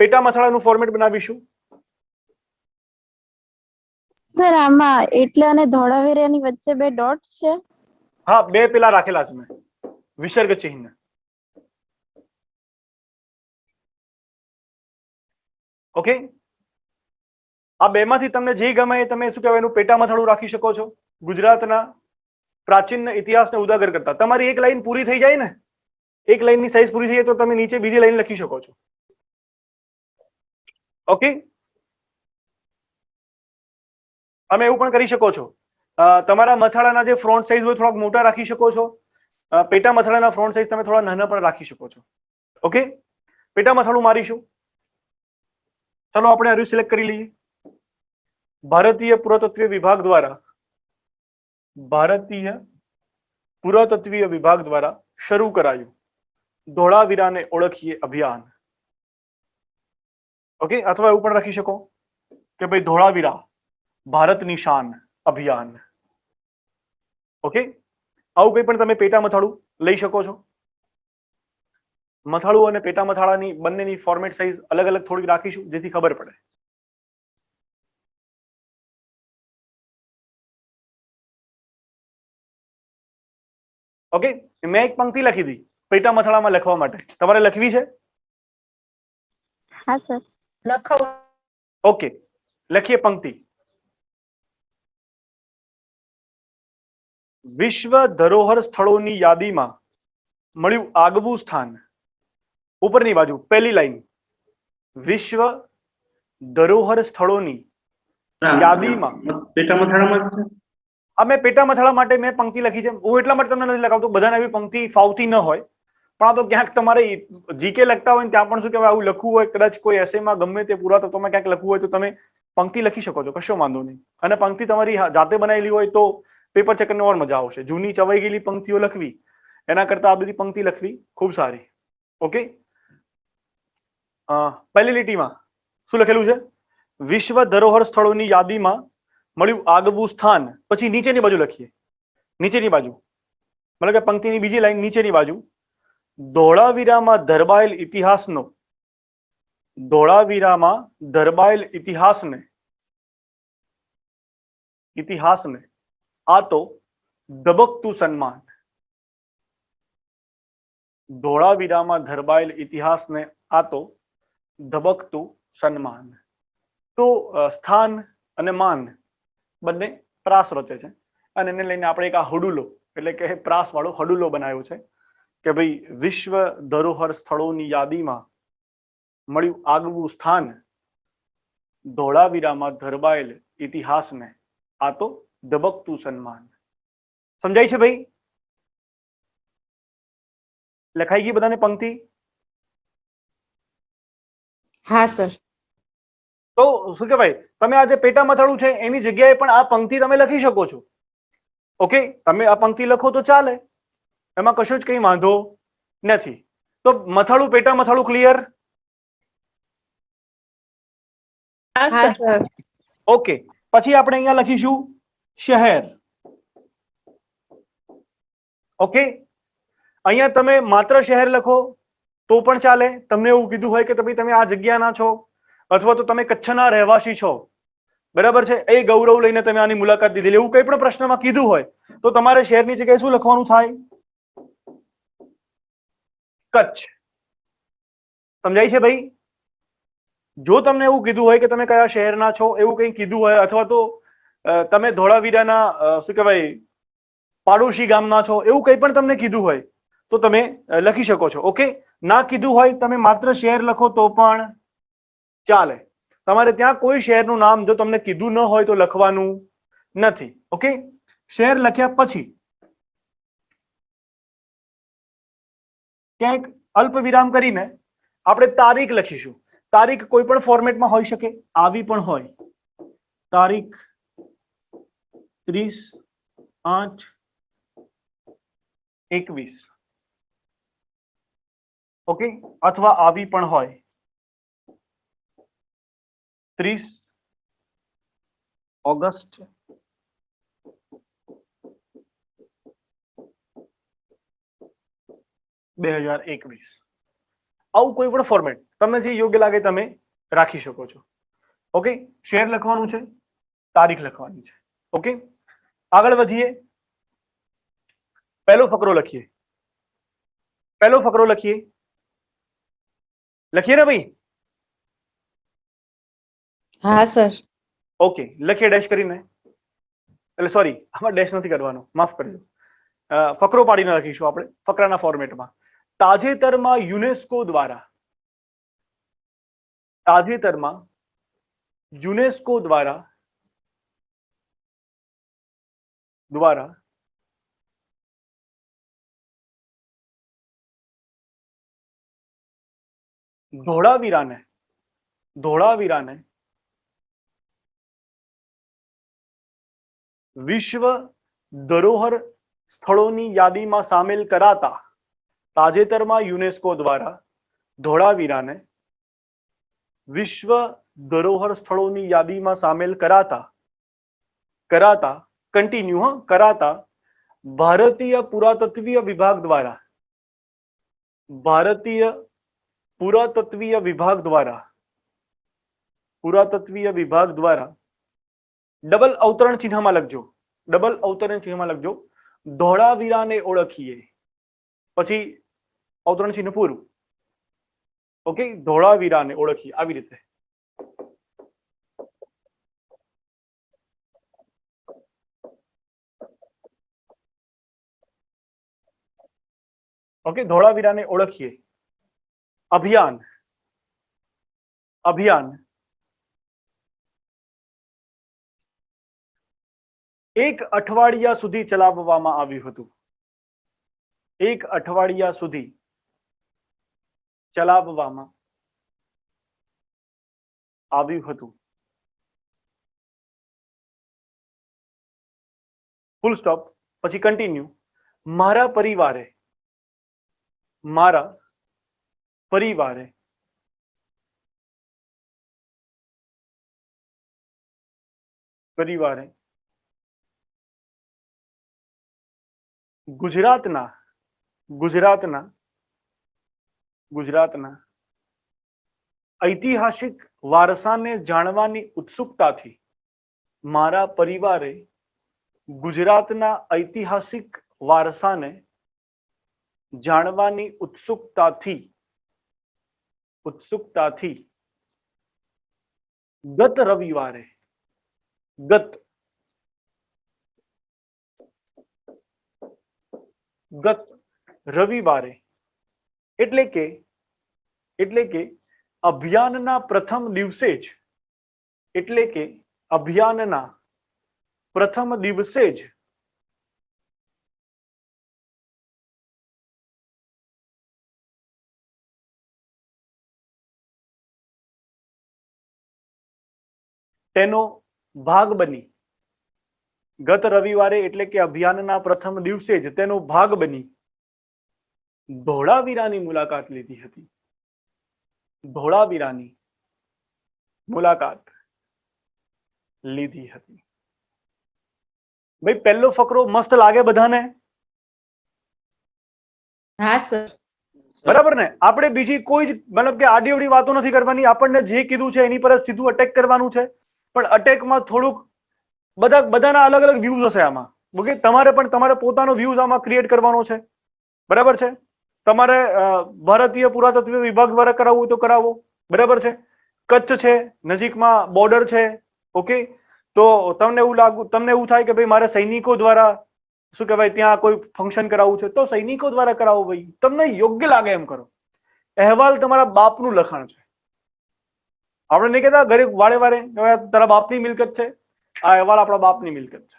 પેટા મથાળાનું ફોર્મેટ બનાવીશું. સર આમાં એટલે અને ધોળાવીરાની વચ્ચે બે ડોટ્સ છે. હા, બે પેલા રાખેલા છે મેં વિસર્ગ ચિહ્ન. ઓકે, આ બેમાંથી તમને જે ગમે એ તમે શું કહેવાય એનું પેટા મથાળું રાખી શકો છો. ગુજરાતના પ્રાચીન ઇતિહાસને ઉજાગર કરતા તમારી એક લાઈન પૂરી થઈ જાય ને, એક લાઈનની સાઈઝ પૂરી થઈ જાય તો તમે નીચે બીજી લાઈન લખી શકો છો. ઓકે, તમે એવું પણ કરી શકો છો તમારા મથાળાના જે ફ્રોન્ટ સાઈઝ હોય થોડાક મોટા રાખી શકો છો, પેટા મથાળાના ફ્રોન્ટ સાઇઝ તમે થોડા નાના પણ રાખી શકો છો. ઓકે, પેટા મથાળું મારીશું. ચલો આપણે આર્યુ સિલેક્ટ કરી લઈએ. ભારતીય પુરાતત્વીય વિભાગ દ્વારા શરૂ કરાયું ધોળાવીરાને ઓળખીએ અભિયાન. ઓકે, અથવા એવું પણ લખી શકો કે ભાઈ ધોળાવીરા ભારતની શાન અભિયાન. ઓકે, આવું કંઈ પણ તમે પેટા મથાળું લઈ શકો છો. મથાળું અને પેટા મથાળાની બંનેની ફોર્મેટ સાઇઝ અલગ અલગ થોડી રાખીશું જેથી ખબર પડે. ઓકે, મેં એક પંક્તિ લખી દી પેટા મથાળામાં લખવા માટે. તમારે લખવી છે? હા સર. લખો. ઓકે, લખીએ પંક્તિ. વિશ્વ ધરોહર સ્થળોની યાદીમાં મળ્યું આગવું સ્થાન. ઉપરની બાજુ પહેલી લાઈન, વિશ્વ ધરોહર સ્થળોની યાદીમાં. પેટા મથાળામાં જ છે. અમે પેટા મથાળા માટે મેં પંક્તિ લખી છે. હું એટલા માટે તમને નથી લખાવતો, બધાને એવી પંક્તિ ફાવતી ન હોય, પણ આ તો ક્યાંક તમારે જીકે લખતા હોય ને ત્યાં પણ શું કહેવાય આવું લખવું હોય, કદાચ કોઈ એસેમાં ગમે તે પુરાતત્વમાં ક્યાંક લખવું હોય તો તમે પંક્તિ લખી શકો છો, કશો વાંધો નહીં. અને પંક્તિ તમારી જાતે બનાવેલી હોય તો પેપર ચેકરની ઓર મજા આવશે. જૂની ચવાઈ ગયેલી પંક્તિઓ લખવી એના કરતા આ બધી પંક્તિ લખવી ખૂબ સારી. ઓકે, પહેલી લીટીમાં શું લખેલું છે? વિશ્વ ધરોહર સ્થળોની યાદીમાં મળ્યું આગવું સ્થાન. પછી નીચેની બાજુ લખીએ, નીચેની બાજુ મતલબ કે પંક્તિની બીજી લાઈન નીચેની બાજુ, ધોળાવીરામાં ધરબાયેલ ઇતિહાસને આ તો ધબકતું સન્માન. ધોળાવીરામાં ધરબાયેલ ઇતિહાસને આ તો ધબકતું સન્માન. તો સ્થાન અને માન બંને પ્રાસ રચે છે અને એને લઈને આપણે એક આ હડુલો એટલે કે પ્રાસ વાળો હડુલો બનાવ્યો છે કે ભાઈ વિશ્વ ધરોહર સ્થળોની યાદીમાં મળ્યું આગવું સ્થાન, ધોળાવીરામાં ધરબાયેલ ઇતિહાસને આ તો ધબકતું સન્માન. સમજાય છે ભાઈ? લખાઈ ગઈ બધાને પંક્તિ? હા સર. તો શું કહેવાય, તમે આ જે પેટા મથાળું છે એની જગ્યાએ પણ આ પંક્તિ તમે લખી શકો છો. ઓકે, તમે આ પંક્તિ લખો તો ચાલે, એમાં કશો જ કઈ વાંધો નથી. તો મથાળું પેટા મથાળું ક્લિયર? હા સર. ઓકે, પછી આપણે અહીંયા લખીશું શહેર. ઓકે, અહીંયા તમે માત્ર શહેર લખો તો પણ ચાલે. તમને એવું કીધું હોય કે તમે આ જગ્યાના છો અથવા તો તમે કચ્છના રહેવાસી છો, બરાબર છે, એ ગૌરવ લઈને તમે આની મુલાકાત લીધેલી, એવું કંઈ પણ પ્રશ્નમાં કીધું હોય તો તમારે શહેરની જગ્યાએ શું લખવાનું થાય? કચ્છ. સમજાય છે ભાઈ? જો તમને એવું કીધું હોય કે તમે કયા શહેરના છો એવું કંઈ કીધું હોય અથવા તો તમે ધોળાવીરાના શું કહેવાય પાડોશી ગામના છો એવું કંઈ પણ તમને કીધું હોય તો તમે લખી શકો છો. ઓકે, ના કીધું હોય તમે માત્ર શહેર લખો તો પણ ચાલે. તમારે ત્યાં કોઈ શહેરનું નામ જો તમને કીધું ન હોય તો લખવાનું નથી. ઓકે, શહેર લખ્યા પછી ક્યાંક અલ્પ વિરામ કરીને આપણે તારીખ લખીશું. તારીખ કોઈ પણ ફોર્મેટમાં હોઈ શકે, આવી પણ હોય. તારીખ 30/8/21. ઓકે, અથવા આવી પણ હોય 30 ઓગસ્ટ 2021. આવું કોઈ પણ ફોર્મેટ તમને જે યોગ્ય લાગે તમે રાખી શકો છો. ઓકે, શહેર લખવાનું છે, તારીખ લખવાની છે. ઓકે, આગળ વધીએ. પહેલો ફકરો લખીએ. લખીએ ને ભાઈ? હા સર. ઓકે, લખીએ ડેશ કરીને. એટલે સોરી, આમાં ડેશ નથી કરવાનો, માફ કરજો. ફકરો પાડીને લખીશું આપણે ફકરાના ફોર્મેટમાં. તાજેતરમાં યુનેસ્કો દ્વારા ધોળાવીરાને વિશ્વ ધરોહર સ્થળોની યાદીમાં સામેલ કરાતા તાજેતરમાં યુનેસ્કો દ્વારા ધોળાવીરાને વિશ્વ ધરોહર સ્થળોની યાદીમાં સામેલ કરાતા ભારતીય પુરાતત્વીય વિભાગ દ્વારા ડબલ અવતરણ ચિહ્નમાં લખજો ધોળાવીરાને ઓળખીએ, પછી અવતરણ ચિહ્ન પૂરું. ઓકે, ધોળાવીરાને ઓળખીએ આવી રીતે. ઓકે, ધોળાવીરાને ઓળખીએ અભિયાન એક અઠવાડિયા સુધી ચલાવવામાં આવ્યું હતું. Full stop. પછી કન્ટિન્યુ. મારા પરિવારે ગુજરાતના ઐતિહાસિક વારસાને જાણવાની ઉત્સુકતાથી ગત રવિવારે એટલે કે અભિયાનના પ્રથમ દિવસે જ તેનો ભાગ બની ધોળાવીરાની મુલાકાત લીધી હતી. ભાઈ પહેલો ફકરો મસ્ત લાગે બધાને? હા સર. બરાબર ને? આપણે બીજી કોઈ જ મતલબ કે આડીઅવળી વાતો નથી કરવાની. આપણને જે કીધું છે એની પર જ સીધું અટેક કરવાનું છે. પણ અટેકમાં થોડુંક બધાના અલગ અલગ વ્યૂઝ હશે આમાં. ઓકે, તમારે પોતાનો વ્યૂઝ આમાં ક્રિએટ કરવાનો છે. બરાબર છે? તમારે ભારતીય પુરાતત્વ વિભાગ દ્વારા કરાવવું હોય તો કરાવો. બરાબર છે? કચ્છ છે, નજીકમાં બોર્ડર છે. ઓકે, તો તમને એવું થાય કે ભાઈ મારે સૈનિકો દ્વારા શું કહેવાય ત્યાં કોઈ ફંક્શન કરાવવું છે તો સૈનિકો દ્વારા કરાવો. ભાઈ તમને યોગ્ય લાગે એમ કરો. અહેવાલ તમારા બાપનું લખાણ છે. આપણે નહીં કહેતા ગરીબ વારે તારા બાપની મિલકત છે. આ અહેવાલ આપણા બાપની મિલકત છે.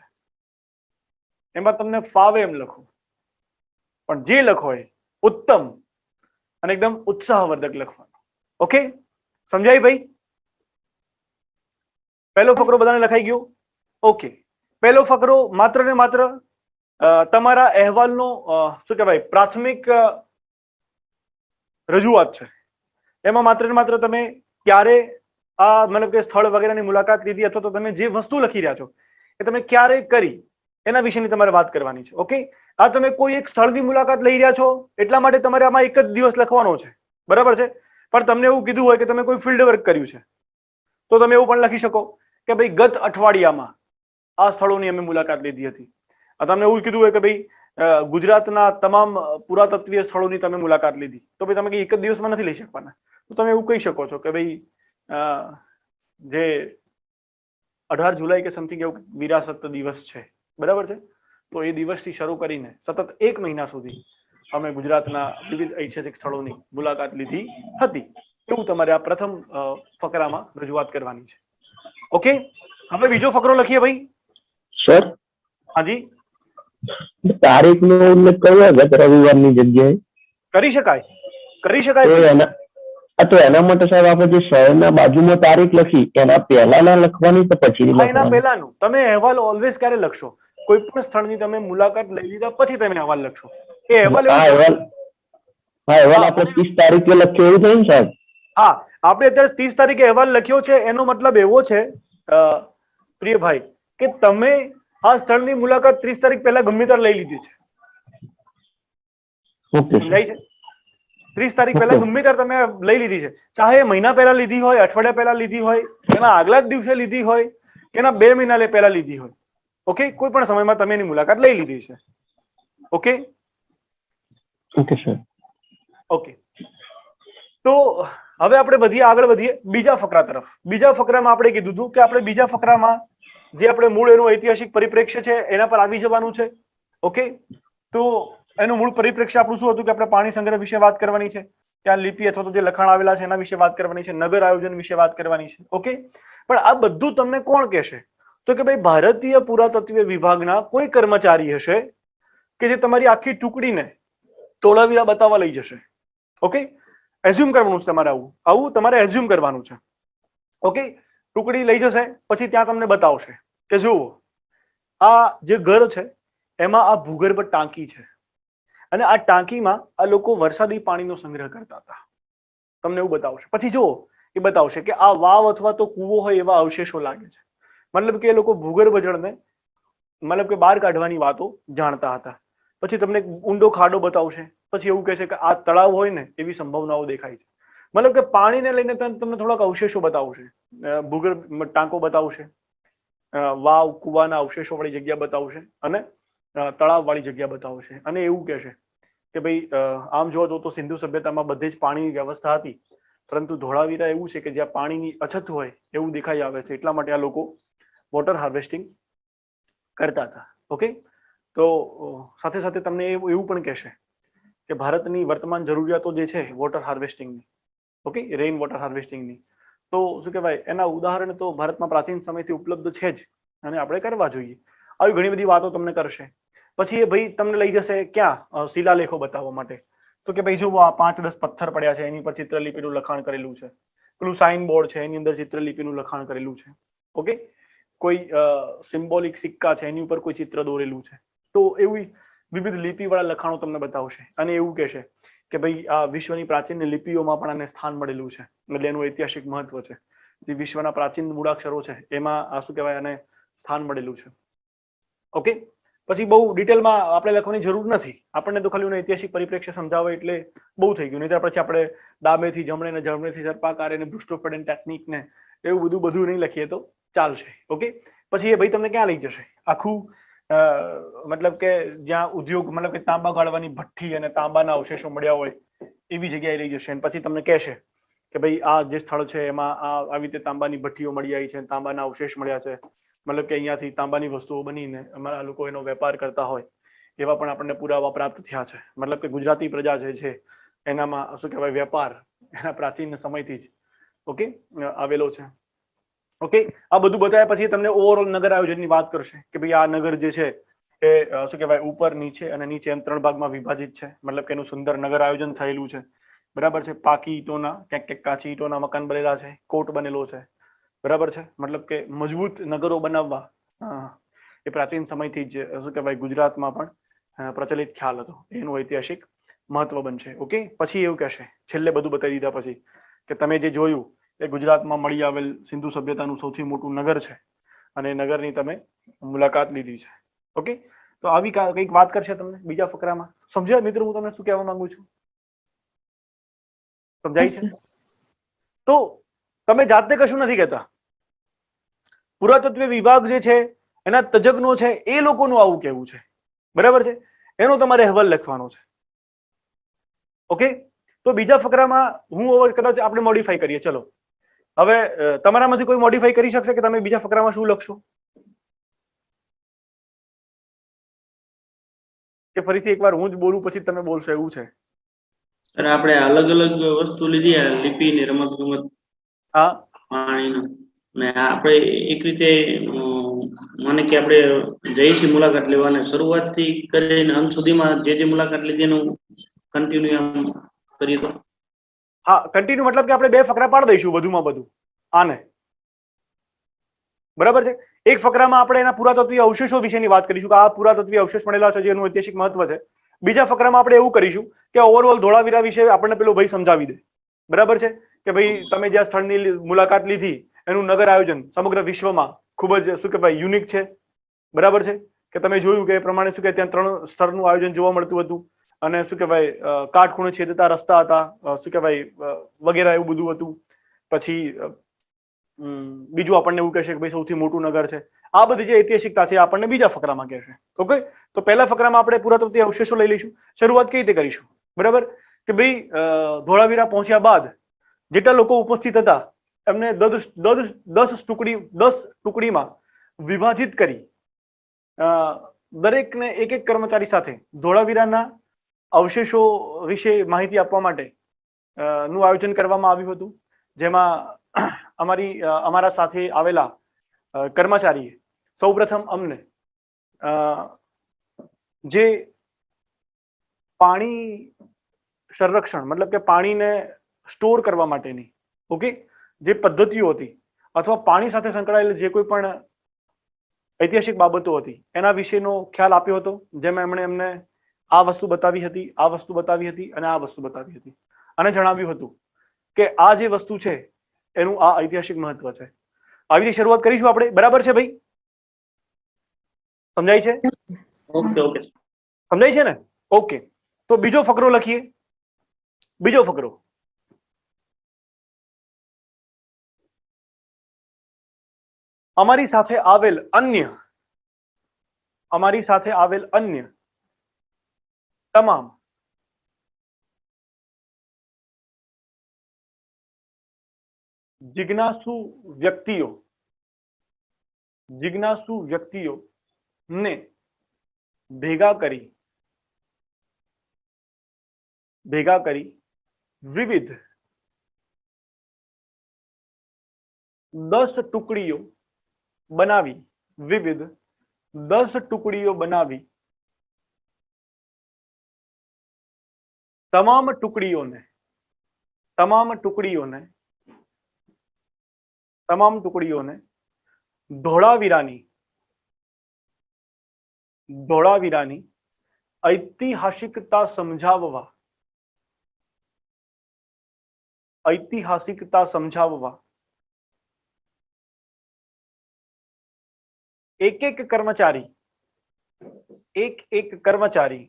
એમાં તમને ફાવે એમ લખો, પણ જે લખો એ ઉત્તમ અને એકદમ ઉત્સાહવર્ધક લખવાનો. ઓકે, સમજાય ભાઈ? પહેલો ફકરો બધાને લખાઈ ગયો? ઓકે, પહેલો ફકરો માત્ર ને માત્ર તમારા અહેવાલનો શું કહેવાય પ્રાથમિક રજૂઆત છે. એમાં માત્ર ને માત્ર તમે ક્યારે આ મતલબ કે સ્થળ વગેરેની મુલાકાત લીધી અથવા તો તમે જે વસ્તુ લખી રહ્યા છો એ તમે ક્યારે કરી એના વિશેની તમારે વાત કરવાની છે. ઓકે, આ તમે કોઈ એક સ્થળની મુલાકાત લઈ રહ્યા છો એટલા માટે તમારે આમાં એક જ દિવસ લખવાનો છે. બરાબર છે? પણ તમને એવું કીધું હોય કે તમે કોઈ ફિલ્ડ વર્ક કર્યું છે તો તમે એવું પણ લખી શકો કે ભાઈ ગત અઠવાડિયામાં આ સ્થળોની અમે મુલાકાત લીધી હતી. તમને એવું કીધું હોય કે ભાઈ ગુજરાતના તમામ પુરાતત્વીય સ્થળોની તમે મુલાકાત લીધી તો ભાઈ તમે એક જ દિવસમાં નથી લઈ શકવાના. તો તમે એવું કહી શકો છો કે ભાઈ જે 18 જુલાઈ કે સમથિંગ એવું વિરાસત દિવસ છે. બરાબર છે? તો એ દિવસથી શરૂ કરીને સતત 1 મહિના સુધી અમે ગુજરાતના વિવિધ ઐતિહાસિક સ્થળોની મુલાકાત લીધી હતી. એવું તમારે આ પ્રથમ ફકરામાં રજૂઆત કરવાની છે. ઓકે, હવે બીજો ફકરો લખીએ ભાઈ. સર, હાજી, તારીખનો ઉલ્લેખ કર્યો ગત રવિવારની જગ્યાએ કરી શકાય. તો તો એના માટે સાહેબ આપણે જે શહેરના બાજુમાં તારીખ લખી એના પહેલાના લખવાની તો પછીની હા, એના લખવાની? પહેલાનું. તમે અહેવાલ ઓલવેઝ ક્યારે લખશો? કોઈ પણ સ્થળની તમે મુલાકાત લઈ લીધા પછી તમે અહેવાલ લખશો. એ અહેવાલ હા એવું અહેવાલ આપણે 30 તારીખે લખીએ એવું થયું ને સાહેબ? હા, આપણે અત્યારે 30 તારીખે અહેવાલ લખ્યો છે એનો મતલબ એવો છે પ્રિયભાઈ કે તમે આ સ્થળની મુલાકાત 30 તારીખ પહેલા ગમે ત્યારે લઈ લીધી છે. ઓકે સમજાય છે? 30 તારીખ પહેલા ગમે ત્યારે તમે લઈ લીધી છે. ચાહે મહિના પહેલા લીધી હોય, અઠવાડિયા પહેલા લીધી હોય, એના આગલા જ દિવસે લીધી હોય, એના 2 મહિના પહેલા લીધી હોય. ઓકે, કોઈ પણ સમયમાં તમે એની મુલાકાત લઈ લીધી છે. Okay okay sir. ઓકે, તો હવે આપણે આગળ વધીએ બીજા ફકરા તરફ. બીજા ફકરામાં આપણે કીધું હતું કે આપણે બીજા ફકરામાં જે આપણે મૂળ એનું ઐતિહાસિક પરિપ્રેક્ષ્ય છે એના પર આવી જવાનું છે. ઓકે, તો એનું મૂળ પરિપ્રેક્ષ્ય આપણું શું હતું કે આપણે પાણી સંગ્રહ વિશે વાત કરવાની છે, ત્યાં લિપિ અથવા તો જે લખાણ આવેલા છે એના વિશે વાત કરવાની છે, નગર આયોજન વિશે વાત કરવાની છે. ઓકે, પણ આ બધું તમને કોણ કહેશે? તો કે ભાઈ ભારતીય પુરાતત્વ વિભાગના કોઈ કર્મચારી હશે કે જે તમારી આખી ટુકડીને ધોળાવીરા બતાવવા લઈ જશે. ઓકે, એઝ્યુમ કરવાનું છે તમારે, આવું તમારે એઝ્યુમ કરવાનું છે. ઓકે, ટુકડી લઈ જશે, પછી ત્યાં તમને બતાવશે કે જુઓ આ જે ઘર છે એમાં આ ભૂગર્ભ ટાંકી છે અને આ ટાંકીમાં આ લોકો વરસાદી પાણીનો સંગ્રહ કરતા હતા. તમને એવું બતાવશે. પછી જુઓ એ બતાવશે કે આ વાવ અથવા તો કૂવો હોય એવા અવશેષો લાગે છે. મતલબ કે એ લોકો ભૂગર્ભ જળને મતલબ કે બહાર કાઢવાની વાતો જાણતા હતા. પછી તમને ઊંડો ખાડો બતાવશે. પછી એવું કહે છે કે આ તળાવ હોય ને એવી સંભાવનાઓ દેખાય છે. મતલબ કે પાણીને લઈને તમને થોડાક અવશેષો બતાવશે, ભૂગર્ભ ટાંકો બતાવશે, વાવ કુવાના અવશેષો વાળી જગ્યા બતાવશે અને તળાવ વાળી જગ્યા બતાવશે. અને એવું કહેશે કે ભાઈ આમ જોવા તો સિંધુ સભ્યતામાં બધે જ પાણીની વ્યવસ્થા હતી, પરંતુ ધોળાવીરા એવું છે કે જ્યાં પાણીની અછત હોય એવું દેખાઈ આવે છે. એટલા માટે આ લોકો વોટર હાર્વેસ્ટિંગ કરતા હતા. ઓકે, તો સાથે સાથે તમને એવું પણ કહેશે કે ભારતની વર્તમાન જરૂરિયાતો જે છે વોટર હાર્વેસ્ટિંગની, ઓકે, રેઇન વોટર હાર્વેસ્ટિંગની, તો શું કહેવાય એના ઉદાહરણ તો ભારતમાં પ્રાચીન સમયથી ઉપલબ્ધ છે જ અને આપણે કરવા જોઈએ. આવી ઘણી બધી વાતો તમને કરશે. પછી એ ભાઈ તમને લઈ જશે ક્યાં? શિલાલેખો બતાવવા માટે. તો કે ભાઈ જો આ 5-10 પથ્થર પડ્યા છે, એની પર ચિત્રલિપિનું લખાણ કરેલું છે. પેલું સાઇન બોર્ડ છે એની અંદર ચિત્રલિપિનું લખાણ કરેલું છે. ઓકે, કોઈ સિમ્બોલિક સિક્કા છે એની ઉપર કોઈ ચિત્ર દોરેલું છે. તો એવી વિવિધ લિપિવાળા લખાણો તમને બતાવશે અને એવું કહેશે કે ભાઈ આ વિશ્વની પ્રાચીન લિપિઓમાં પણ આને સ્થાન મળેલું છે, એટલે એનું ઐતિહાસિક મહત્વ છે. જે વિશ્વના પ્રાચીન મૂળાક્ષરો છે એમાં આ શું કહેવાય આને સ્થાન મળેલું છે. ઓકે, પછી બહુ ડિટેલમાં આપણે લખવાની જરૂર નથી. આપણને તો ખાલી ઐતિહાસિક પરિપ્રેક્ષ્ય સમજાવે એટલે બહુ થઈ ગયું. નહીં પછી આપણે ડાબેથી જમણે ને જમણેથી સર્પાકાર ને બ્રુસ્ટોફેડન ટેકનિક ને એવું બધું નહીં લખીએ તો ચાલશે. ઓકે, પછી એ ભાઈ તમને ક્યાં લઈ જશે? આખું મતલબ કે જ્યાં ઉદ્યોગ મતલબ કે તાંબા ગાળવાની ભઠ્ઠી અને તાંબાના અવશેષો મળ્યા હોય એવી જગ્યાએ લઈ જશે. અને પછી તમને કહેશે કે ભાઈ આ જે સ્થળ છે એમાં આવી રીતે તાંબાની ભઠ્ઠીઓ મળી આવી છે, તાંબાના અવશેષ મળ્યા છે. મતલબ કે અહીંયાથી તાંબાની વસ્તુઓ બનીને અમારા લોકો એનો વેપાર કરતા હોય એવા પણ આપણને પુરાવા પ્રાપ્ત થયા છે. મતલબ કે ગુજરાતી પ્રજા જે છે એનામાં શું કહેવાય વેપાર એના પ્રાચીન સમયથી જ ઓકે આવેલો છે. ઓકે, આ બધું બતાવ્યા પછી તમને ઓવરઓલ નગર આયોજનની વાત કરશે કે ભાઈ આ નગર જે છે એ શું કહેવાય ઉપર નીચે અને નીચે એમ 3 ભાગમાં વિભાજિત છે. મતલબ કે એનું સુંદર નગર આયોજન થયેલું છે. બરાબર છે. પાકી ઈંટોના ક્યાંક કાચી ઈંટોના મકાન બનેલા છે, કોટ બનેલો છે. બરાબર છે. મતલબ કે મજબૂત નગરો બનાવવા એ પ્રાચીન સમયથી જ શું કહેવાય ગુજરાતમાં પણ પ્રચલિત ખ્યાલ હતો. એનું ઐતિહાસિક મહત્વ બનશે. ઓકે, પછી એવું કહેશે છેલ્લે બધું બતાવી દીધા પછી કે તમે જે જોયું એ ગુજરાતમાં મળી આવેલ સિંધુ સભ્યતાનું સૌથી મોટું નગર છે અને નગરની તમે મુલાકાત લીધી છે. ઓકે, તો આવી કંઈક વાત કરશે તમને બીજા ફકરામાં. સમજ્યા મિત્રો હું તમને શું કહેવા માંગુ છું? સમજાય છે? તો તમે જાતે કશું નથી કહેતા. પુરાતત્વ વિભાગ જે છે એના તજજ્ઞો છે એ લોકોનું આવું કહેવું છે. બરાબર છે. એનો તમારે અહેવાલ લખવાનો છે. ઓકે, તો બીજા ફકરામાં હું હવે કદાચ આપણે મોડિફાઈ કરીએ. ચલો હવે તમારામાંથી કોઈ મોડિફાઈ કરી શકશે કે તમે બીજા ફકરામાં શું લખશો? કે ફરીથી એકવાર હું જ બોલું પછી તમે બોલશો એવું છે? સર આપણે અલગ અલગ વસ્તુ લીધી, લિપિ ને રમત ગમત, હા, પાણીનું, ને આપણે એક રીતે માને કે આપણે જઈથી મુલાકાત લેવાના શરૂઆતથી કરીને અંત સુધીમાં જે મુલાકાત લીધી એનું કન્ટિન્યુ કરીએ તો હા, કન્ટિન્યુ મતલબ કે આપણે બે ફકરા પાડી દઈશું વધુમાં વધુ આને, બરાબર છે. એક ફકરામાં આપણે એના પુરાતત્વીય અવશેષો વિશેની વાત કરીશું કે આ પુરાતત્વીય અવશેષ મળેલા છે જેનું ઐતિહાસિક મહત્વ છે. બીજા ફકરામાં આપણે એવું કરીશું કે ઓવરઓલ ધોળાવીરા વિશે આપણને પેલો ભાઈ સમજાવી દે, બરાબર છે, કે ભાઈ તમે જ્યાં સ્થળની મુલાકાત લીધી એનું નગર આયોજન સમગ્ર વિશ્વમાં ખૂબ જ શું કહેવાય યુનિક છે, બરાબર છે, કે તમે જોયું કે એ પ્રમાણે શું કે ત્યાં 3 સ્તરનું આયોજન જોવા મળતું હતું અને શું કહેવાય કાટખૂણે છેદતા રસ્તા હતા, શું કહેવાય વગેરે એવું બધું હતું. પછી બીજું આપણને એવું કહેશે કે ભાઈ સૌથી મોટું નગર છે. આ બધી જે ઐતિહાસિકતા છે આપણને બીજા ફકરામાં કહેશે. ઓકે, તો પહેલા ફકરામાં આપણે પુરાતત્વીય અવશેષો લઈ લઈશું. શરૂઆત કઈ રીતે કરીશું, બરાબર, કે ભાઈ ધોળાવીરા પહોંચ્યા બાદ જેટલા લોકો ઉપસ્થિત હતા એમને 10 ટુકડીમાં વિભાજિત કરી દરેકને એક એક કર્મચારી સાથે ધોળાવીરાના અવશેષો વિશે માહિતી આપવા માટે નું આયોજન કરવામાં આવ્યું હતું. જેમાં અમારા સાથે આવેલા કર્મચારીએ સૌપ્રથમ અમને જે પાણી સંરક્ષણ મતલબ કે પાણીને સ્ટોર કરવા માટેની ઓકે જે પદ્ધતિઓ હતી અથવા પાણી સાથે સંકળાયેલ જે કોઈ પણ ઐતિહાસિક બાબતો હતી એના વિશેનો ખ્યાલ આપ્યો હતો, જેમાં એમણે એમને આ વસ્તુ બતાવી હતી, આ વસ્તુ બતાવી હતી અને આ વસ્તુ બતાવી હતી અને જણાવ્યું હતું કે આ જે વસ્તુ છે એનું આ ઐતિહાસિક મહત્વ છે. આવી રીતે શરૂઆત કરીશું આપણે, બરાબર છે ભાઈ? સમજાય છે? ઓકે ઓકે સમજાય છે ને? ઓકે, તો બીજો ફકરો લખીએ. બીજો ફકરો, અમારી સાથે આવેલ અન્ય તમામ જિજ્ઞાસુ વ્યક્તિઓ ને ભેગા કરી વિવિધ 10 ટુકડીઓ બનાવી તમામ ટુકડીઓને ધોળાવીરાની ઐતિહાસિકતા સમજાવવા એક એક કર્મચારી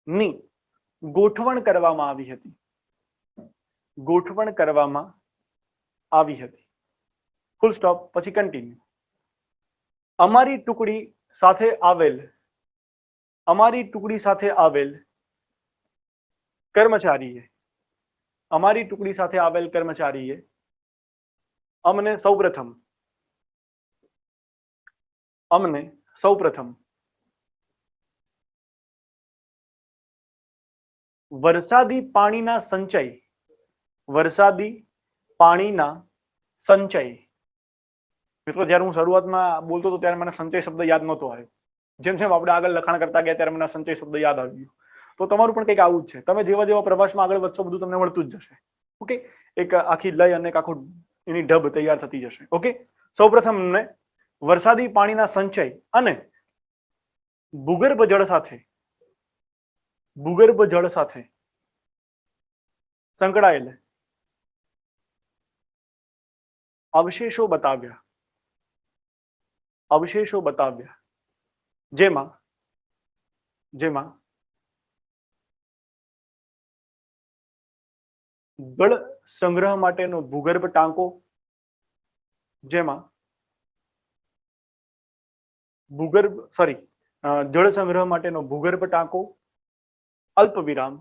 ની ગોઠવણ કરવામાં આવી હતી. ફૂલ સ્ટોપ, પછી કન્ટિન્યુ. અમારી ટુકડી સાથે આવેલ કર્મચારીએ અમને સૌપ્રથમ વરસાદી પાણીના સંચય મિત્રો, જ્યારે હું શરૂઆતમાં બોલતો હતો ત્યારે મને સંચય શબ્દ યાદ નહોતો આવ્યો. જેમ જેમ આપણે આગળ લખાણ કરતા ગયા ત્યારે મને સંચય શબ્દ યાદ આવ્યો. તો તમારું પણ કંઈક આવું જ છે. તમે જેવા જેવા પ્રવાસમાં આગળ વધશો બધું તમને મળતું જ જશે. ઓકે, એક આખી લય અને એક આખું એની ઢબ તૈયાર થતી જશે. ઓકે, સૌપ્રથમ અમને વરસાદી પાણીના સંચય અને ભૂગર્ભ જળ સાથે સંકળાયેલ અવશેષો બતાવ્યા જેમાં જળ સંગ્રહ માટેનો ભૂગર્ભ ટાંકો, અલ્પ વિરામ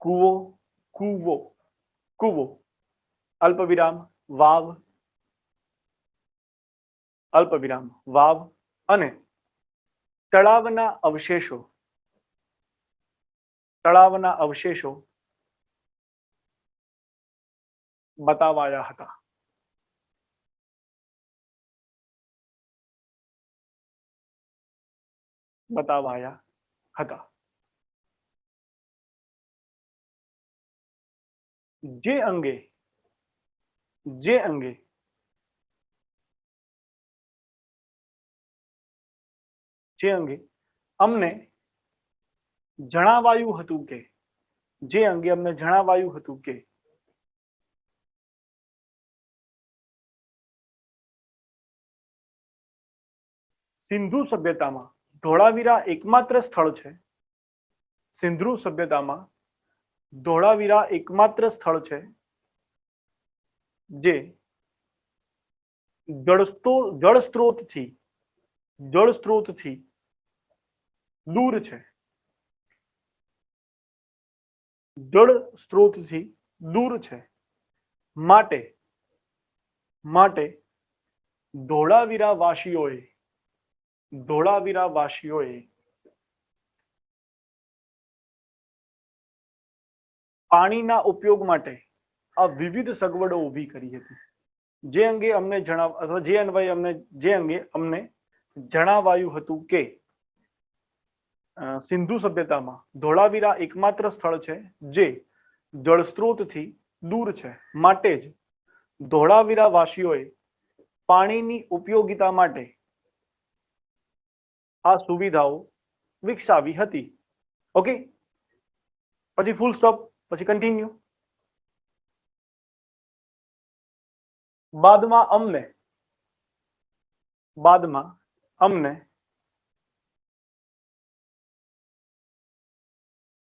કૂવો, અલ્પ વિરામ વાવ અને તળાવના અવશેષો બતાવાયા હતા. હતા. જે અંગે અમને જણાવાયું હતું કે સિંધુ સભ્યતામાં ધોળાવીરા એકમાત્ર સ્થળ છે. સિંધુ સભ્યતામાં ધોળાવીરા એકમાત્ર સ્થળ છે જે જળ સ્ત્રોતથી દૂર છે. જળ સ્ત્રોતથી દૂર છે. માટે ધોળાવીરા વાસીઓએ પાણીના ઉપયોગ માટે આ વિવિધ સગવડો ઊભી કરી હતી. જે અંગે અમને જણાવાયું હતું કે સિંધુ સભ્યતામાં ધોળાવીરા એકમાત્ર સ્થળ છે જે જળસ્ત્રોતથી દૂર છે. માટે જ ધોળાવીરા વાસીઓએ પાણીની ઉપયોગિતા માટે આ સુવિધાઓ વિકસાવી હતી. ઓકે, પછી ફૂલ સ્ટોપ, પછી કન્ટિન્યુ. બાદમાં અમને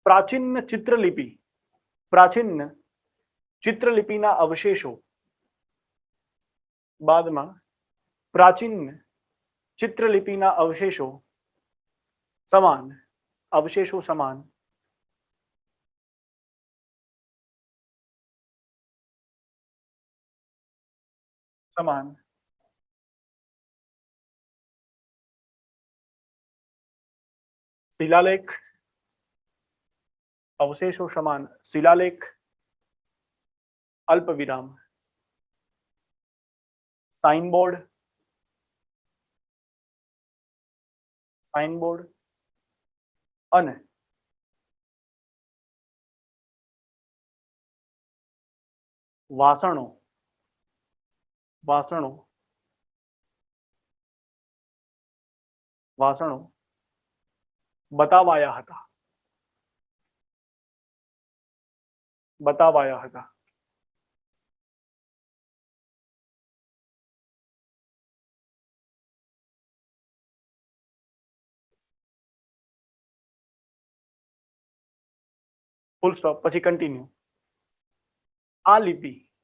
પ્રાચીન ચિત્રલિપિના અવશેષો સમાન શિલાલેખ અલ્પવિરામ સાઇનબોર્ડ અને વાસણો બતાવાયા હતા. ફૂલ સ્ટોપ, પછી કન્ટિન્યુ. આ લિપિના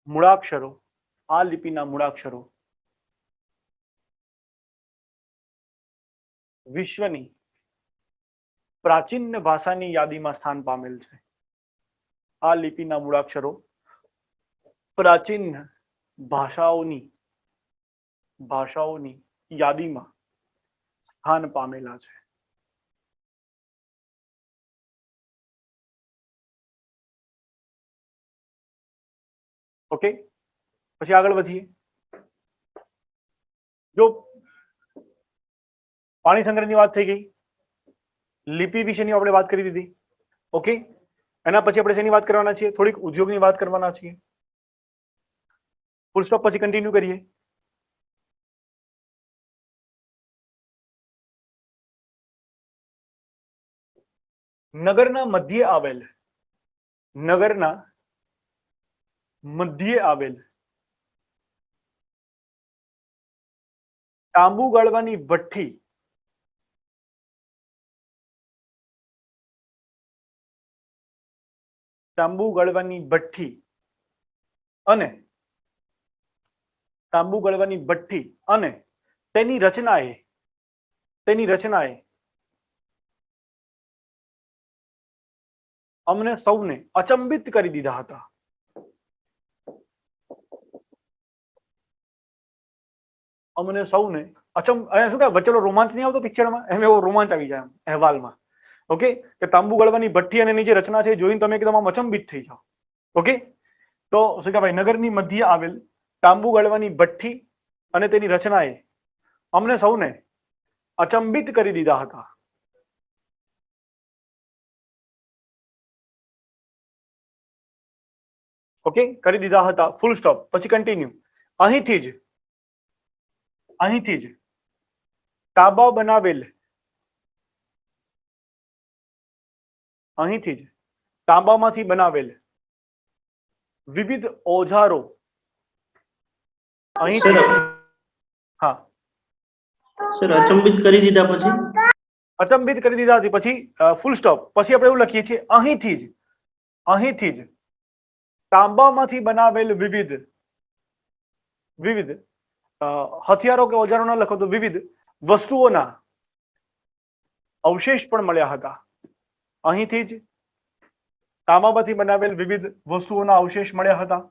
મૂળાક્ષરો વિશ્વની પ્રાચીન ભાષાની યાદીમાં સ્થાન પામેલ છે. આ લિપિના મૂળાક્ષરો પ્રાચીન ભાષાઓની યાદીમાં સ્થાન પામેલા છે. ઓકે, પછી આગળ વધીએ. જો પાણી સંગ્રહની વાત થઈ ગઈ, લિપિ વિશેની આપણે વાત કરી દીધી. ઓકે, એના પછી આપણે શેની વાત કરવાના છીએ? થોડીક ઉદ્યોગની વાત કરવાના છીએ. ફૂલ સ્ટોપ, પછી કન્ટિન્યુ કરીએ. નગરના મધ્યે આવેલ તાંબુ ગાળવાની ભઠ્ઠી અને તેની રચનાએ અમને સૌને અચંબિત કરી દીધા હતા. અહીંયા શું કે વચ્ચેલો રોમાંચ નહીં આવતો પિક્ચરમાં, એમ એવો રોમાંચ આવી જાય અહેવાલમાં. ઓકે, કે તાંબુ ગળવાની ભઠ્ઠી અને એની જે રચના છે જોઈને તમે એકદમ આમ અચંબિત થઈ જાઓ. ઓકે, તો શું કહેવાય, નગરની મધ્ય આવેલ તાંબુ ગાળવાની ભઠ્ઠી અને તેની રચનાએ અમને સૌને અચંબિત કરી દીધા હતા. ઓકે, કરી દીધા હતા, ફૂલ સ્ટોપ. પછી કન્ટિન્યુ. અહીંથી જ તાંબા બનાવેલ, અહીંથી જ તાંબામાંથી બનાવેલ વિવિધ ઓજારો, અહીંથી, હા, સર અચંબિત કરી દીધા પછી અચંબિત કરી દીધા હતી, પછી ફૂલ સ્ટોપ. પછી આપણે એવું લખીએ છીએ, અહીંથી જ તાંબામાંથી બનાવેલ વિવિધ હથિયારો કે ઓજારો ન લખો તો વિવિધ વસ્તુઓના અવશેષ પણ મળ્યા હતા. અહીંથી જ તાંબામાંથી બનાવેલ વિવિધ વસ્તુઓના અવશેષ મળ્યા હતા.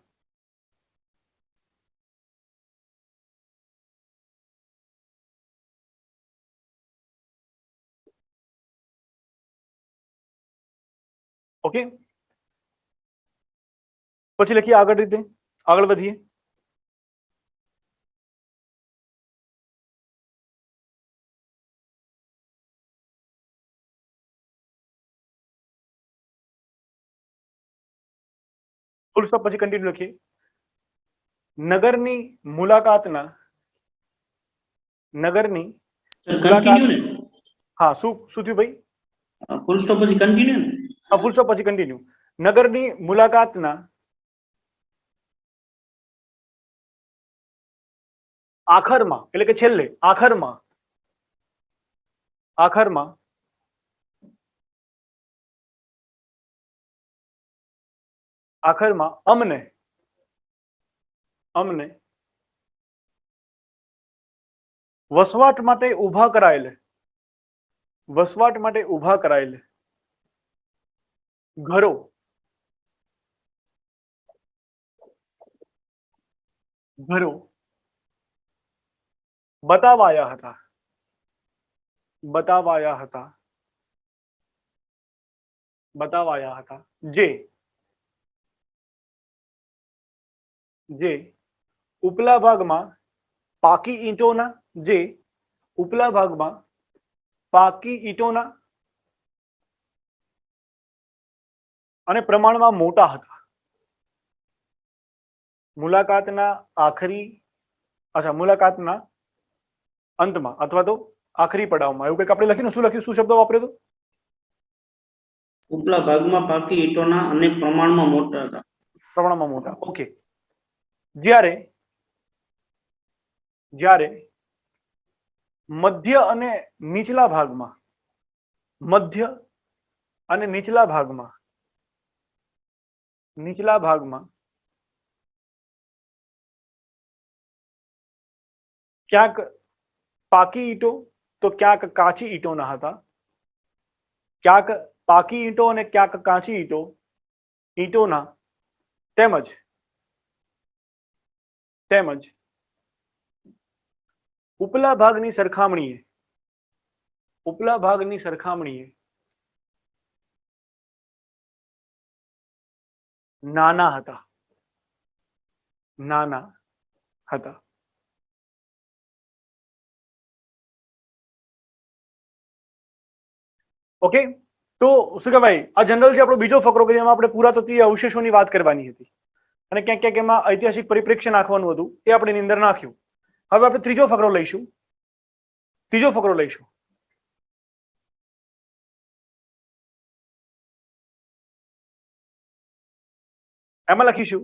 ઓકે, પછી લખીએ આગળ વધીએ. ફૂલ સ્ટોપ પછી કન્ટિન્યુ લખીએ. નગરની મુલાકાતના, નગરની કન્ટિન્યુ ને હા, શું થયું ભાઈ? ફૂલ સ્ટોપ પછી કન્ટિન્યુ ને ફૂલ સ્ટોપ પછી કન્ટિન્યુ. નગરની મુલાકાતના આખરમાં, એટલે કે છેલ્લે, આખરમાં અમને વસવાટ માટે ઊભા કરાયેલ ઘરો બતાવાયા હતા, જે ઉપલા ભાગમાં પાકી ઈંટોના અને પ્રમાણમાં મોટા હતા. મુલાકાતના અંતમાં અથવા તો આખરી પડાવમાં, એવું કંઈક આપણે લખ્યું. શું લખ્યું? શું શબ્દ વાપર્યો હતો? ઉપલા ભાગમાં પાકી ઈંટોના અને પ્રમાણમાં મોટા હતા. ઓકે. જ્યારે મધ્ય અને નીચલા ભાગમાં ક્યાંક પાકી ઈંટો તો ક્યાંક કાચી ઈંટોના હતા. ક્યાંક પાકી ઈંટો અને ક્યાંક કાચી ઈંટોના તેમજ ઉપલા ભાગની સરખામણીએ નાના હતા. ઓકે, તો શું કહેવાય, આ જનરલ છે આપણો બીજો ફકરો કે જેમાં આપણે પુરાતત્વીય અવશેષોની વાત કરવાની હતી અને ક્યાંક ક્યાંક એમાં ઐતિહાસિક પરિપ્રેક્ષ્ય નાખવાનું હતું, એ આપણે એની અંદર નાખ્યું. હવે આપણે ત્રીજો ફકરો લઈશું. એમાં લખીશું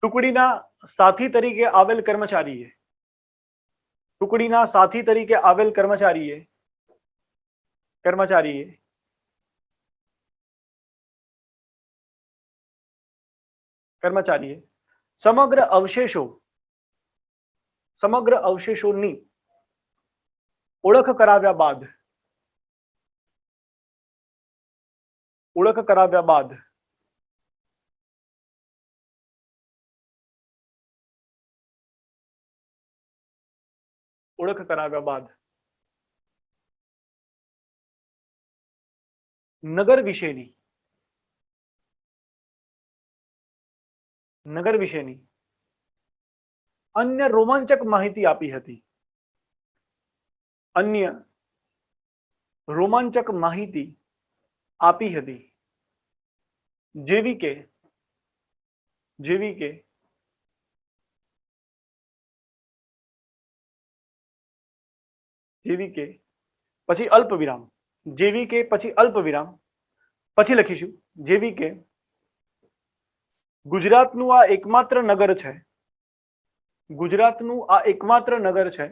ટુકડીના સાથી તરીકે આવેલ કર્મચારીએ સમગ્ર અવશેષોની ઓળખ કરાવ્યા બાદ નગર વિશેની અન્ય રોમાંચક માહિતી આપી હતી. અન્ય રોમાંચક માહિતી આપી હતી. જેવી કે પછી અલ્પ વિરામ, જેવી કે પછી અલ્પ વિરામ, પછી લખીશું જેવી કે ગુજરાતનું આ એકમાત્ર નગર છે. ગુજરાતનું આ એકમાત્ર નગર છે.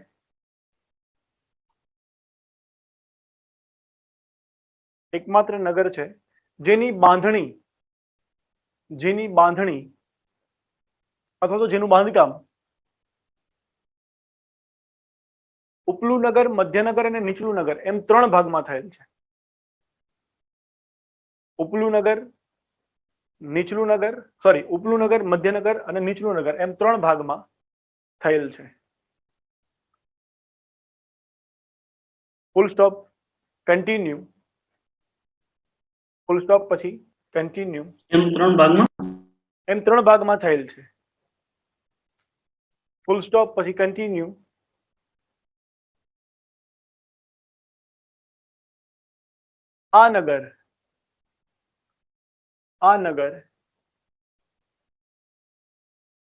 એકમાત્ર નગર છે જેની બાંધણી અથવા તો જેનું બાંધકામ ઉપલું નગર, મધ્યનગર અને નીચલું નગર એમ 3 ભાગમાં થયેલ છે. ઉપલું નગર, મધ્યનગર અને નીચલું નગર એમ 3 ભાગમાં થયેલ છે. Full stop, continue, full stop પછી કન્ટિન્યુ એમ 3 ભાગમાં થયેલ છે. ફૂલ સ્ટોપ પછી કન્ટિન્યુ આ નગર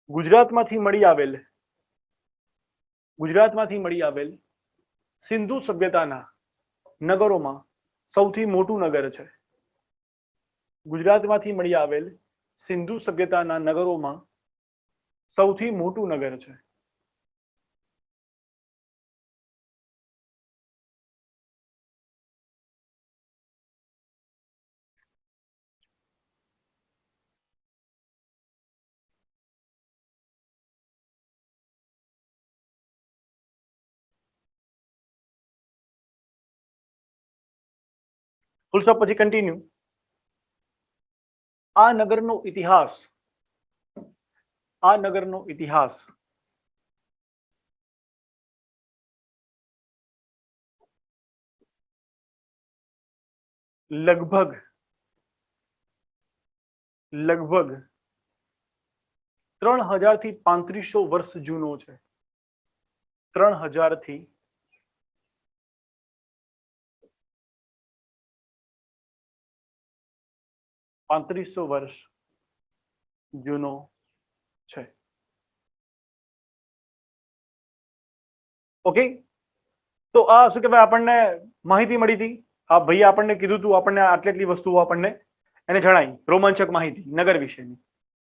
ગુજરાતમાંથી મળી આવેલ સિંધુ સભ્યતાના નગરોમાં સૌથી મોટું નગર છે. ગુજરાતમાંથી મળી આવેલ સિંધુ સભ્યતાના નગરોમાં સૌથી મોટું નગર છે. ફૂલ સ્ટોપ પછી કન્ટિન્યુ આ નગરનો ઇતિહાસ લગભગ 3000 થી 3500 વર્ષ જૂનો છે. 3000 થી 3500 વર્ષ જૂનો છે. ઓકે, તો આ શું કહેવાય આપણને માહિતી મળી હતી. આ ભાઈએ આપણને કીધું હતું, આપણને આટલી વસ્તુઓ આપણને એને જણાવી, રોમાંચક માહિતી નગર વિશેની.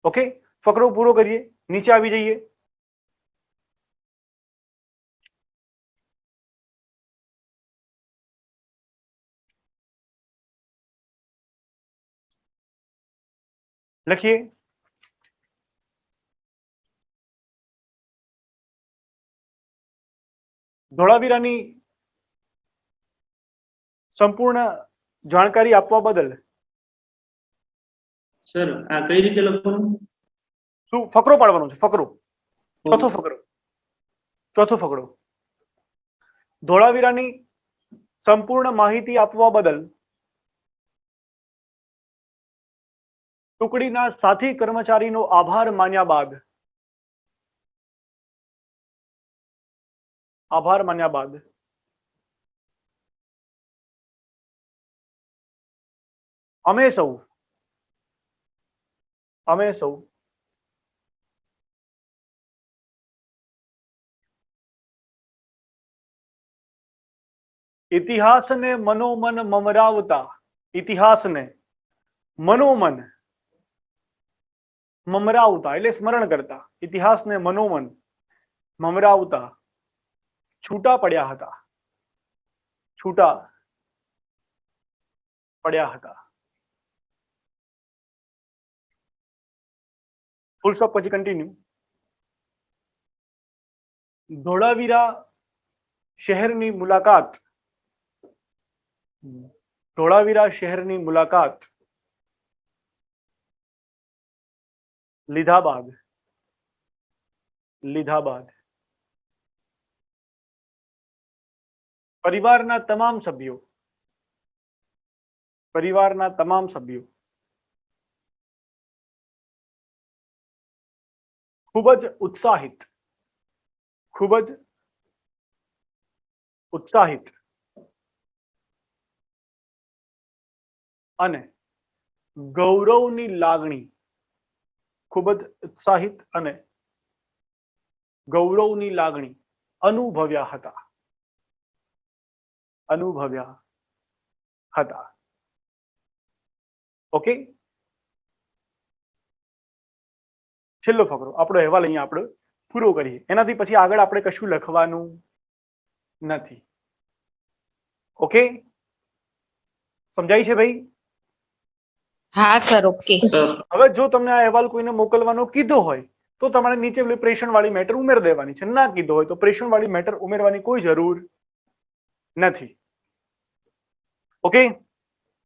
ઓકે, ફકરો પૂરો કરીએ, નીચે આવી જઈએ. લખીએ ધોળાવીરાની સંપૂર્ણ જાણકારી આપવા બદલ. સર આ કઈ રીતે લખવાનું? શું ફકરો પાડવાનો છે? ફકરો, ચોથો ફકરો. ધોળાવીરાની સંપૂર્ણ માહિતી આપવા બદલ ટુકડીના સાથી કર્મચારીનો આભાર માન્યા બાદ અમે સૌ ઇતિહાસને મનોમન મમરાવતા એટલે સ્મરણ કરતા, ઇતિહાસને મનોમન મમરાવતા છૂટા પડ્યા હતા. ફૂલ સ્ટોપ પછી કન્ટિન્યુ. ધોળાવીરા શહેરની મુલાકાત લીધા બાદ પરિવારના તમામ સભ્યો પરિવારના તમામ સભ્યો ખૂબ જ ઉત્સાહિત અને ગૌરવની લાગણી ખૂબ જ ઉત્સાહિત અને ગૌરવની લાગણી અનુભવ્યા હતા ઓકે છેલ્લો ફકરો આપણો અહેવાલ અહીંયા આપણે પૂરો કરીએ એનાથી પછી આગળ આપણે કશું લખવાનું નથી ઓકે સમજાય છે ભાઈ હા સર ઓકે હવે જો તમને આ અહેવાલ કોઈને મોકલવાનો કીધો હોય તો તમારે નીચે પેલી પ્રેષણ વાળી મેટર ઉમેરી દેવાની છે ના કીધો હોય તો પ્રેષણ વાળી મેટર ઉમેરવાની કોઈ જરૂર નથી ઓકે